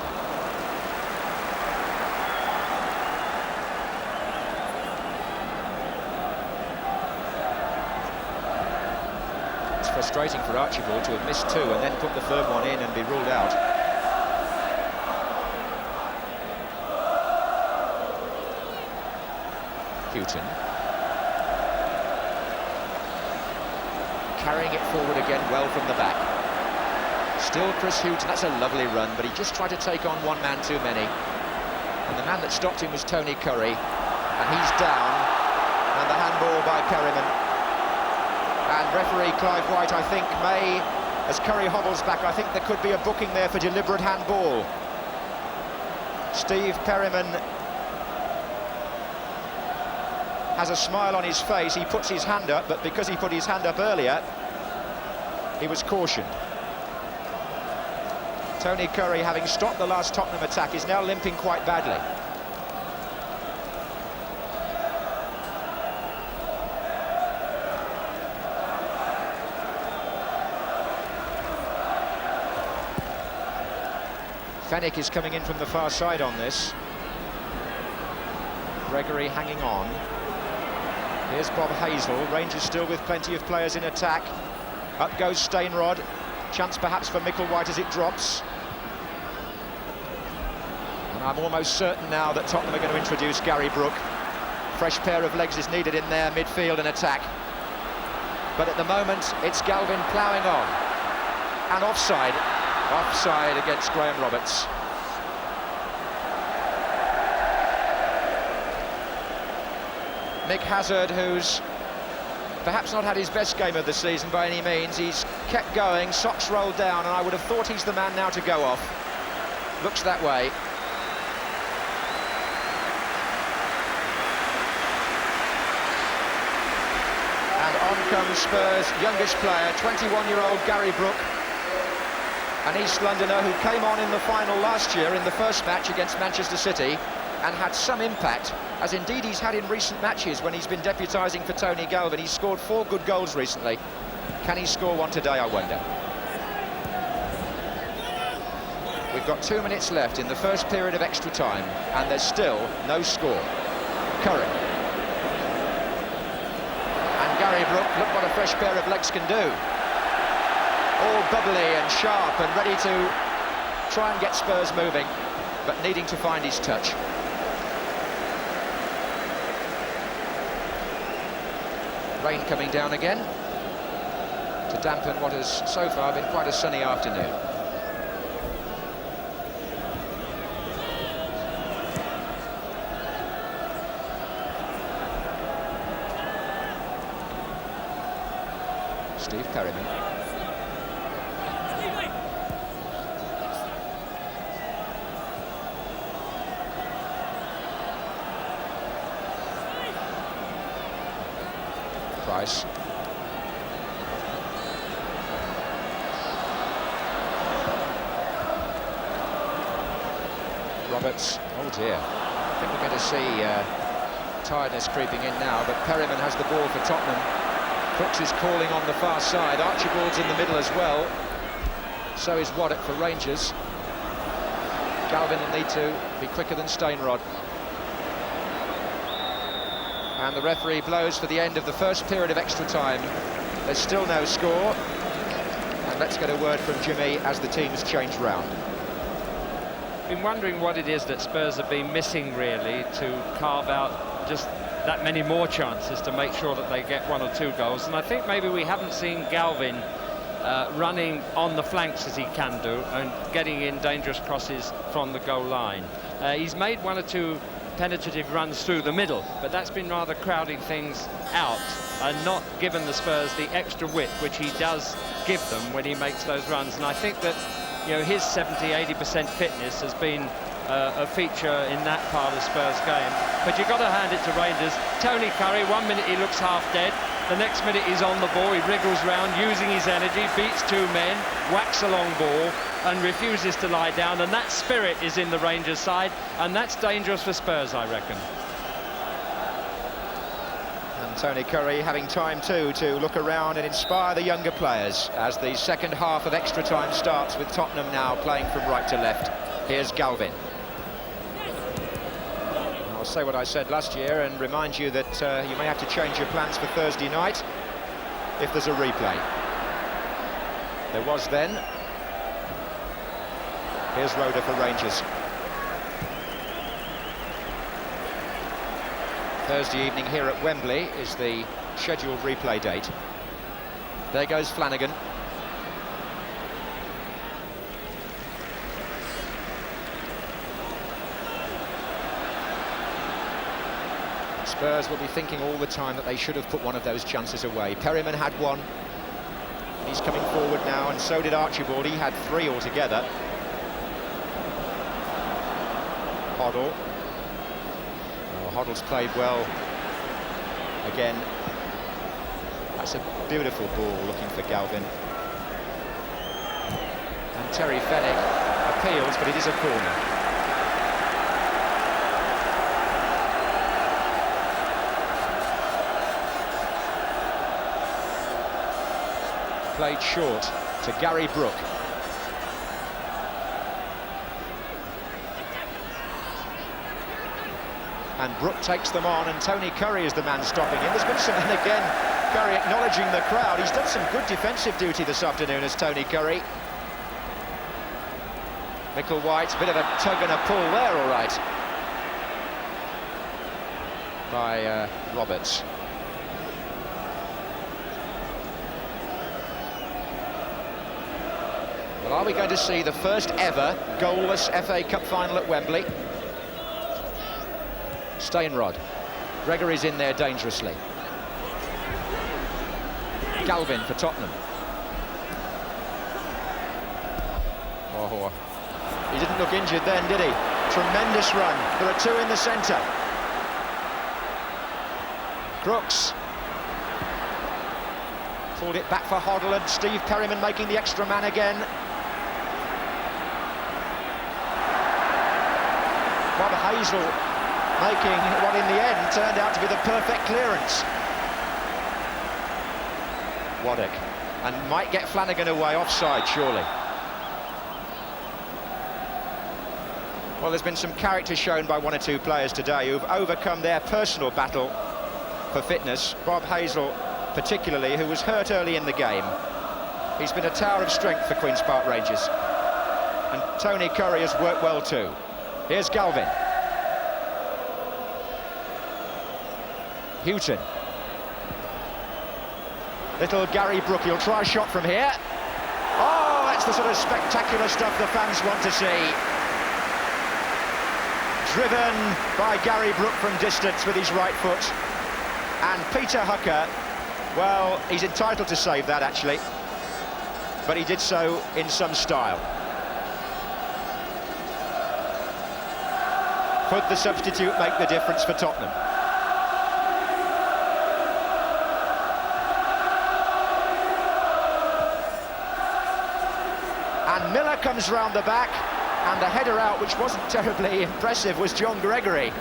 Speaker 1: It's frustrating for Archibald to have missed two and then put the third one in and be ruled out. Houghton. Carrying it forward again well from the back. Still Chris Houghton, that's a lovely run, but he just tried to take on one man too many. And the man that stopped him was Tony Curry, and he's down, and the handball by Perryman. And referee Clive White, I think, may, as Curry hobbles back, I think there could be a booking there for deliberate handball. Steve Perryman has a smile on his face. He puts his hand up, but because he put his hand up earlier, he was cautioned. Tony Curry, having stopped the last Tottenham attack, is now limping quite badly. Fennick is coming in from the far side on this. Gregory hanging on. Here's Bob Hazel. Rangers still with plenty of players in attack. Up goes Steinrod. Chance perhaps for Micklewhite as it drops. And I'm almost certain now that Tottenham are going to introduce Gary Brooke. Fresh pair of legs is needed in their midfield and attack. But at the moment, it's Galvin ploughing on. And offside. Offside against Graham Roberts. Mick Hazard, who's perhaps not had his best game of the season by any means, he's kept going, socks rolled down, and I would have thought he's the man now to go off. Looks that way. And on comes Spurs' youngest player, 21-year-old Gary Brooke, an East Londoner who came on in the final last year in the first match against Manchester City and had some impact, as indeed he's had in recent matches when he's been deputising for Tony Galvin. He's scored 4 good goals recently. Can he score one today, I wonder? We've got 2 minutes left in the first period of extra time, and there's still no score. Curry. And Gary Brooke, look what a fresh pair of legs can do. All bubbly and sharp and ready to try and get Spurs moving, but needing to find his touch. Rain coming down again to dampen what has so far been quite a sunny afternoon. Steve Perryman. Price. Roberts. Oh dear. I think we're going to see tiredness creeping in now, but Perryman has the ball for Tottenham. Crooks is calling on the far side. Archibald's in the middle as well. So is Waddock for Rangers. Galvin will need to be quicker than Steinrod. And the referee blows for the end of the first period of extra time. There's still no score. And let's get a word from Jimmy as the teams change round.
Speaker 2: Been wondering what it is that Spurs have been missing, really, to carve out just that many more chances to make sure that they get 1 or 2 goals. And I think maybe we haven't seen Galvin running on the flanks as he can do and getting in dangerous crosses from the goal line. He's made 1 or 2 penetrative runs through the middle, but that's been rather crowding things out and not given the Spurs the extra width which he does give them when he makes those runs. And I think that, you know, his 70-80% fitness has been a feature in that part of Spurs game. But you've got to hand it to Rangers. Tony Curry, 1 minute he looks half dead, the next minute he's on the ball, he wriggles round using his energy, beats 2 men, whacks a long ball and refuses to lie down, and that spirit is in the Rangers side, and that's dangerous for Spurs, I reckon.
Speaker 1: And Tony Curry having time too to look around and inspire the younger players as the second half of extra time starts, with Tottenham now playing from right to left. Here's Galvin. I'll say what I said last year and remind you that you may have to change your plans for Thursday night if there's a replay. There was then. Here's Roeder for Rangers. Thursday evening here at Wembley is the scheduled replay date. There goes Flanagan. Spurs will be thinking all the time that they should have put one of those chances away. Perryman had 1. He's coming forward now, and so did Archibald. He had 3 altogether. Hoddle. Oh, Hoddle's played well Again, that's a beautiful ball looking for Galvin. And Terry Fenwick appeals, but it is a corner. Played short to Gary Brook. And Brook takes them on, and Tony Curry is the man stopping him. There's been some, and again, Curry acknowledging the crowd. He's done some good defensive duty this afternoon as Tony Curry. Michael White, a bit of a tug and a pull there, all right, by Roberts. Well, are we going to see the first ever goalless FA Cup final at Wembley? Stainrod. Gregory's in there dangerously. Galvin for Tottenham. Oh, he didn't look injured then, did he? Tremendous run. There are two in the centre. Crooks. Pulled it back for Hoddle, and Steve Perryman making the extra man again. Bob Hazel making what in the end turned out to be the perfect clearance. Waddock, and might get Flanagan away offside, surely. Well, there's been some character shown by one or two players today who've overcome their personal battle for fitness. Bob Hazel particularly, who was hurt early in the game. He's been a tower of strength for Queen's Park Rangers. And Tony Curry has worked well too. Here's Galvin. Houghton. Little Gary Brook, he'll try a shot from here. Oh, that's the sort of spectacular stuff the fans want to see. Driven by Gary Brook from distance with his right foot. And Peter Hucker, well, he's entitled to save that, actually. But he did so in some style. Could the substitute make the difference for Tottenham? And Miller comes round the back, and the header out, which wasn't terribly impressive, was John Gregory.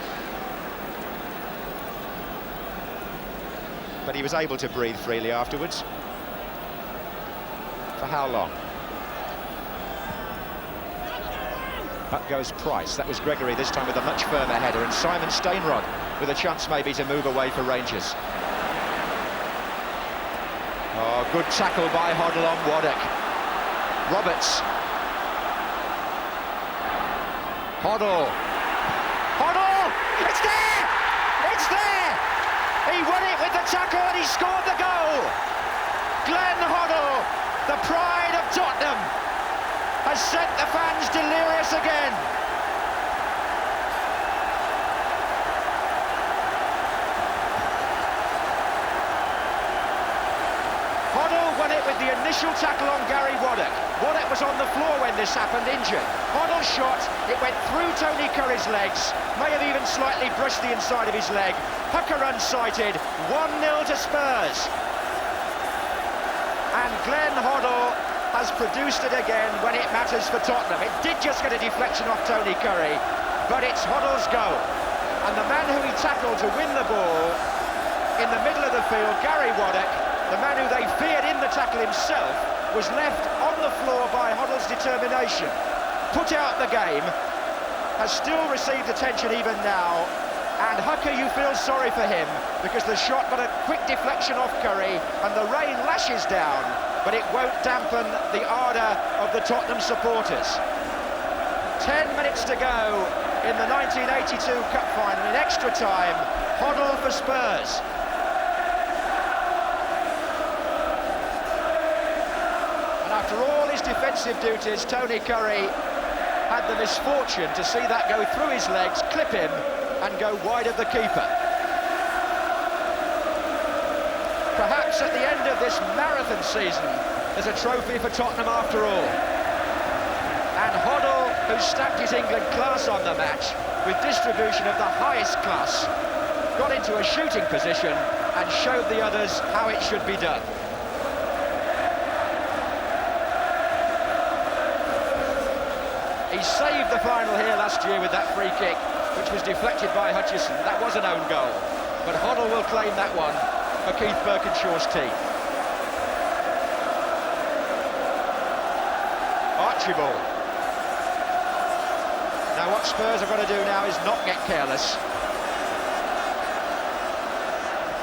Speaker 1: But he was able to breathe freely afterwards. For how long? Up goes Price. That was Gregory this time with a much firmer header, and Simon Stainrod with a chance maybe to move away for Rangers. Oh, good tackle by Hoddle on Waddock. Roberts. Hoddle. Hoddle! It's there! It's there! He won it with the tackle and he scored the goal! Glenn Hoddle, the pride of Tottenham, has sent the fans delirious again. Hoddle won it with the initial tackle on Gary Waddock. Waddock was on the floor when this happened, injured. Hoddle's shot, it went through Tony Curry's legs, may have even slightly brushed the inside of his leg. Hucker unsighted, 1-0 to Spurs. And Glenn Hoddle has produced it again when it matters for Tottenham. It did just get a deflection off Tony Curry, but it's Hoddle's goal. And the man who he tackled to win the ball in the middle of the field, Gary Waddock, the man who they feared in the tackle himself, was left on the floor by Hoddle's determination. Put out the game, has still received attention even now, and Hucker, you feel sorry for him, because the shot got a quick deflection off Curry, and the rain lashes down, but it won't dampen the ardour of the Tottenham supporters. 10 minutes to go in the 1982 Cup final, in extra time, Hoddle for Spurs. After all his defensive duties, Tony Curry had the misfortune to see that go through his legs, clip him, and go wide of the keeper. Perhaps at the end of this marathon season, there's a trophy for Tottenham after all. And Hoddle, who stacked his England class on the match, with distribution of the highest class, got into a shooting position and showed the others how it should be done. He saved the final here last year with that free kick, which was deflected by Hutchison. That was an own goal, but Hoddle will claim that one for Keith Birkinshaw's team. Archibald. Now what Spurs have got to do now is not get careless.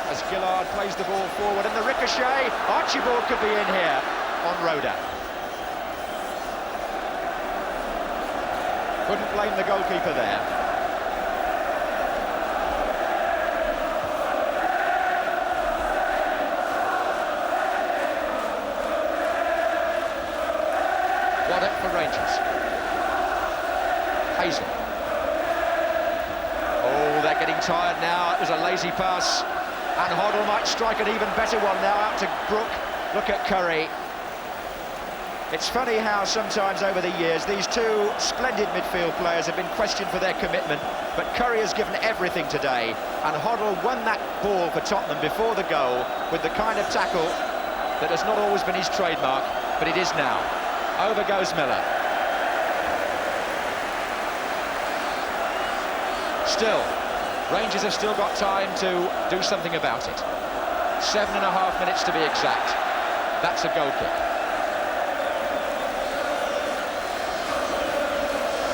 Speaker 1: As Gillard plays the ball forward, and the ricochet, Archibald could be in here on Roda. Couldn't blame the goalkeeper there. Waddock for Rangers. Hazel. Oh, they're getting tired now. It was a lazy pass. And Hoddle might strike an even better one now out to Brook. Look at Curry. It's funny how sometimes over the years these two splendid midfield players have been questioned for their commitment, but Curry has given everything today, and Hoddle won that ball for Tottenham before the goal with the kind of tackle that has not always been his trademark, but it is now. Over goes Miller. Still, Rangers have still got time to do something about it. 7.5 minutes to be exact. That's a goal kick.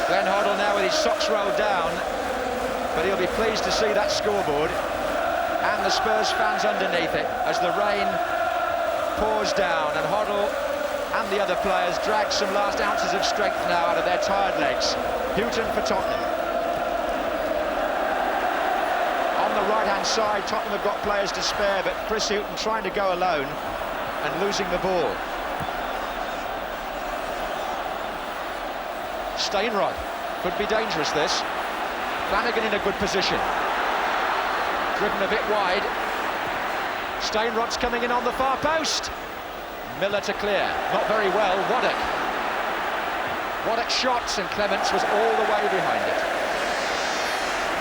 Speaker 1: Glenn Hoddle now with his socks rolled down, but he'll be pleased to see that scoreboard and the Spurs fans underneath it as the rain pours down, and Hoddle and the other players drag some last ounces of strength now out of their tired legs. Houghton for Tottenham. On the right-hand side, Tottenham have got players to spare, but Chris Houghton trying to go alone and losing the ball. Steinrod, could be dangerous this. Flanagan in a good position. Driven a bit wide. Steinrod's coming in on the far post. Miller to clear, not very well. Waddock. Waddock shots and Clements was all the way behind it.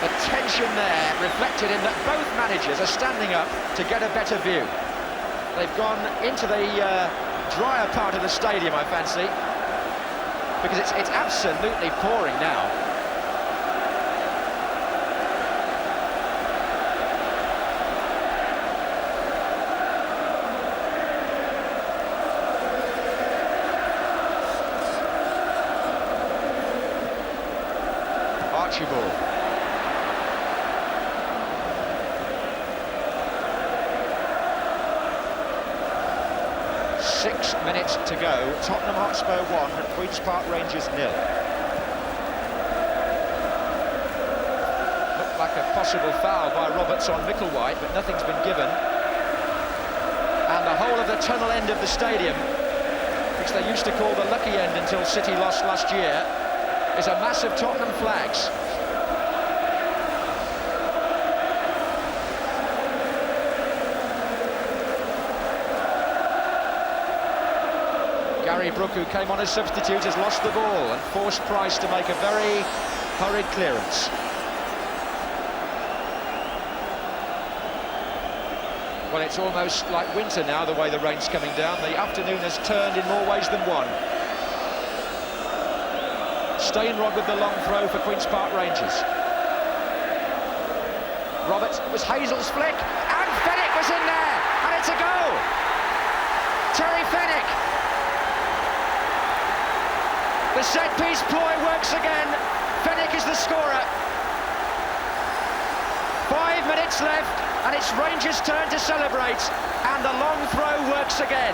Speaker 1: The tension there reflected in that both managers are standing up to get a better view. They've gone into the drier part of the stadium, I fancy, because it's absolutely pouring now. Archibald. Six minutes to go. Tottenham Hotspur 1, Queen's Park Rangers 0. Looked like a possible foul by Roberts on Micklewhite, but nothing's been given. And the whole of the tunnel end of the stadium, which they used to call the lucky end until City lost last year, is a mass of Tottenham flags. Gary Brook, who came on as substitute, has lost the ball and forced Price to make a very hurried clearance. Well, it's almost like winter now, the way the rain's coming down. The afternoon has turned in more ways than one. Steinrod with the long throw for Queen's Park Rangers. Roberts, it was Hazel's flick, and Fenwick was in there, and it's a goal! Terry Fenwick. The set-piece ploy works again. Fenwick is the scorer. 5 minutes left, and it's Rangers' turn to celebrate, and the long throw works again.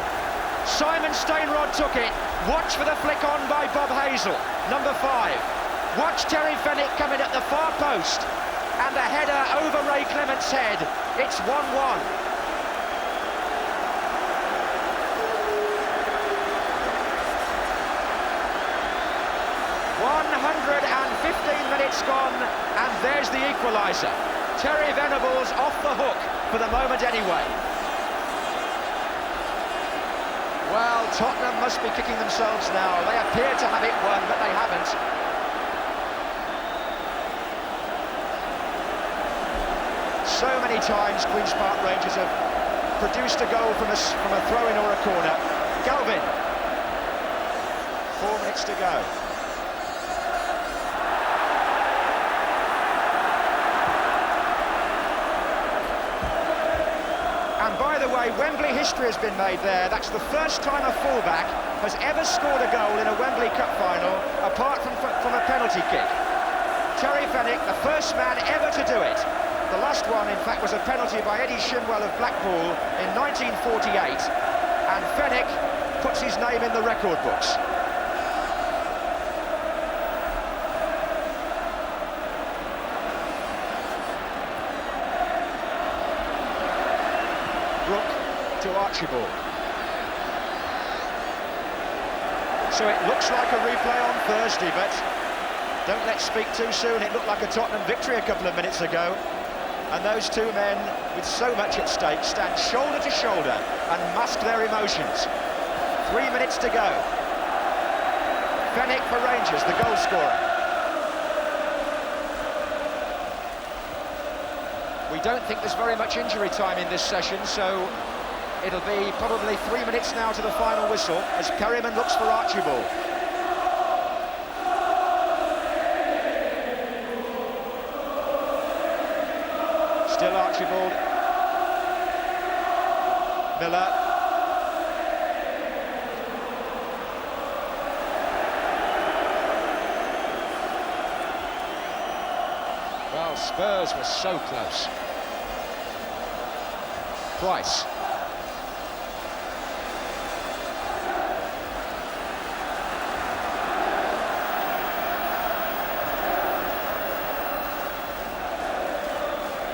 Speaker 1: Simon Steinrod took it. Watch for the flick on by Bob Hazel, number 5. Watch Terry Fenwick come in at the far post, and a header over Ray Clement's head. It's 1-1. 115 minutes gone, and there's the equaliser. Terry Venables off the hook for the moment anyway. Well, Tottenham must be kicking themselves now. They appear to have it won, but they haven't. So many times Queen's Park Rangers have produced a goal from a throw-in or a corner. Galvin. 4 minutes to go. And by the way, Wembley history has been made there. That's the first time a fullback has ever scored a goal in a Wembley Cup final, apart from a penalty kick. Terry Fenwick, the first man ever to do it. The last one, in fact, was a penalty by Eddie Shinwell of Blackpool in 1948. And Fenwick puts his name in the record books. To Archibald. So it looks like a replay on Thursday, but don't let's speak too soon. It looked like a Tottenham victory a couple of minutes ago, and those two men, with so much at stake, stand shoulder to shoulder and mask their emotions. 3 minutes to go. Fenwick for Rangers, the goal scorer. We don't think there's very much injury time in this session, so it'll be probably 3 minutes now to the final whistle as Perryman looks for Archibald. Still Archibald. Miller. Well, Spurs were so close. Price.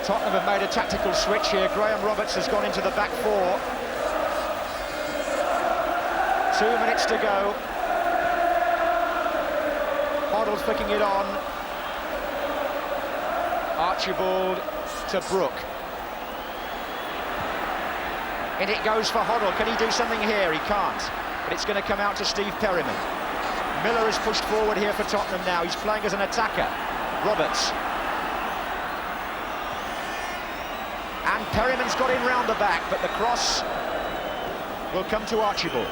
Speaker 1: Tottenham have made a tactical switch here. Graham Roberts has gone into the back four. 2 minutes to go. Hoddle flicking it on. Archibald to Brook. In it goes for Hoddle. Can he do something here? He can't. But it's going to come out to Steve Perryman. Miller is pushed forward here for Tottenham now. He's playing as an attacker. Roberts. And Perryman's got in round the back, but the cross will come to Archibald.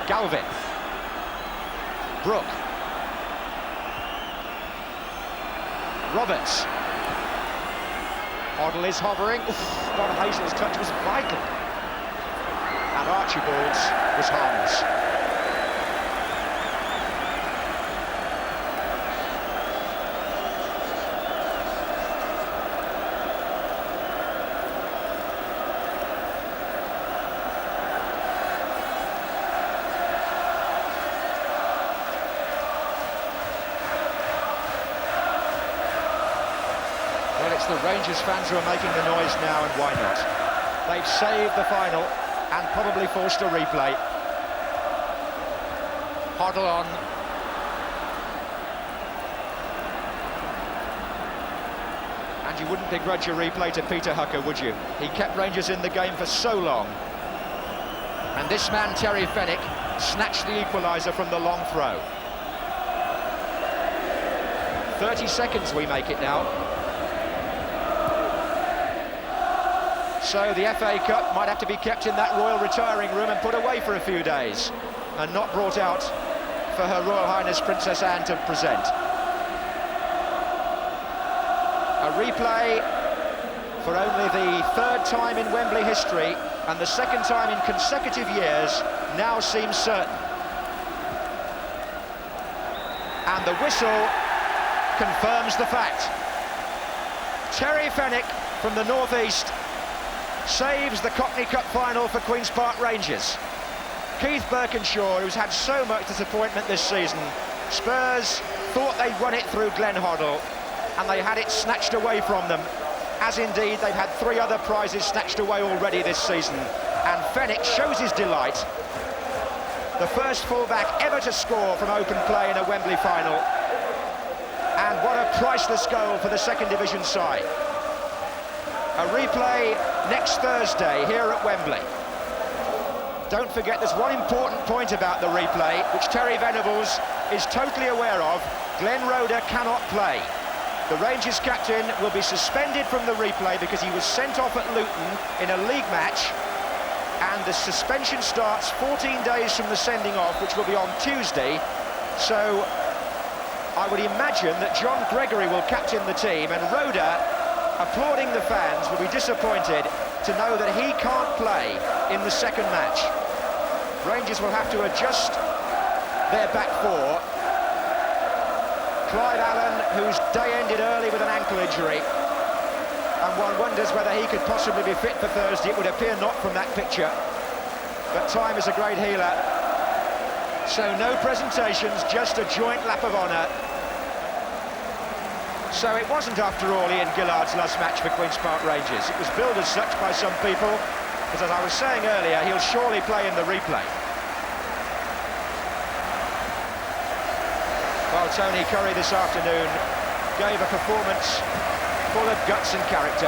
Speaker 1: Galvin. Brook. Roberts. Hoddle is hovering. Don Hazel's touch was vital. And Archibald's was harmless. Well, it's the Rangers fans who are making the noise now, and why not? They've saved the final and probably forced a replay. Hoddle on. And you wouldn't begrudge a replay to Peter Hucker, would you? He kept Rangers in the game for so long. And this man, Terry Fenwick, snatched the equaliser from the long throw. 30 seconds we make it now. So the FA Cup might have to be kept in that royal retiring room and put away for a few days and not brought out for Her Royal Highness Princess Anne to present. A replay for only the third time in Wembley history and the second time in consecutive years now seems certain. And the whistle confirms the fact. Terry Fenwick from the northeast saves the Cockney Cup final for Queen's Park Rangers. Keith Birkinshaw, who's had so much disappointment this season. Spurs thought they'd won it through Glenn Hoddle, and they had it snatched away from them, as indeed they've had 3 other prizes snatched away already this season. And Fenwick shows his delight. The first fullback ever to score from open play in a Wembley final. And what a priceless goal for the second division side. A replay next Thursday here at Wembley. Don't forget, there's one important point about the replay, which Terry Venables is totally aware of. Glenn Roeder cannot play. The Rangers captain will be suspended from the replay because he was sent off at Luton in a league match, and the suspension starts 14 days from the sending off, which will be on Tuesday. So I would imagine that John Gregory will captain the team, and Roda, applauding the fans, will be disappointed to know that he can't play in the second match. Rangers will have to adjust their back four. Clive Allen, whose day ended early with an ankle injury, and one wonders whether he could possibly be fit for Thursday. It would appear not from that picture, but time is a great healer. So no presentations, just a joint lap of honour. So it wasn't, after all, Ian Gillard's last match for Queen's Park Rangers. It was billed as such by some people, but as I was saying earlier, he'll surely play in the replay. Well, Tony Curry this afternoon gave a performance full of guts and character.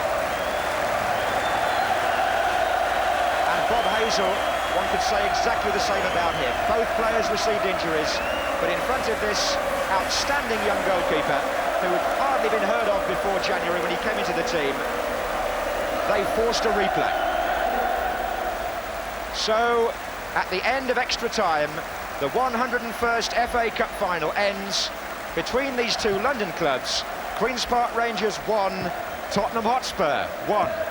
Speaker 1: And Bob Hazel, one could say exactly the same about him. Both players received injuries, but in front of this outstanding young goalkeeper, who had hardly been heard of before January when he came into the team, they forced a replay. So, at the end of extra time, the 101st FA Cup final ends between these two London clubs. Queen's Park Rangers 1, Tottenham Hotspur 1.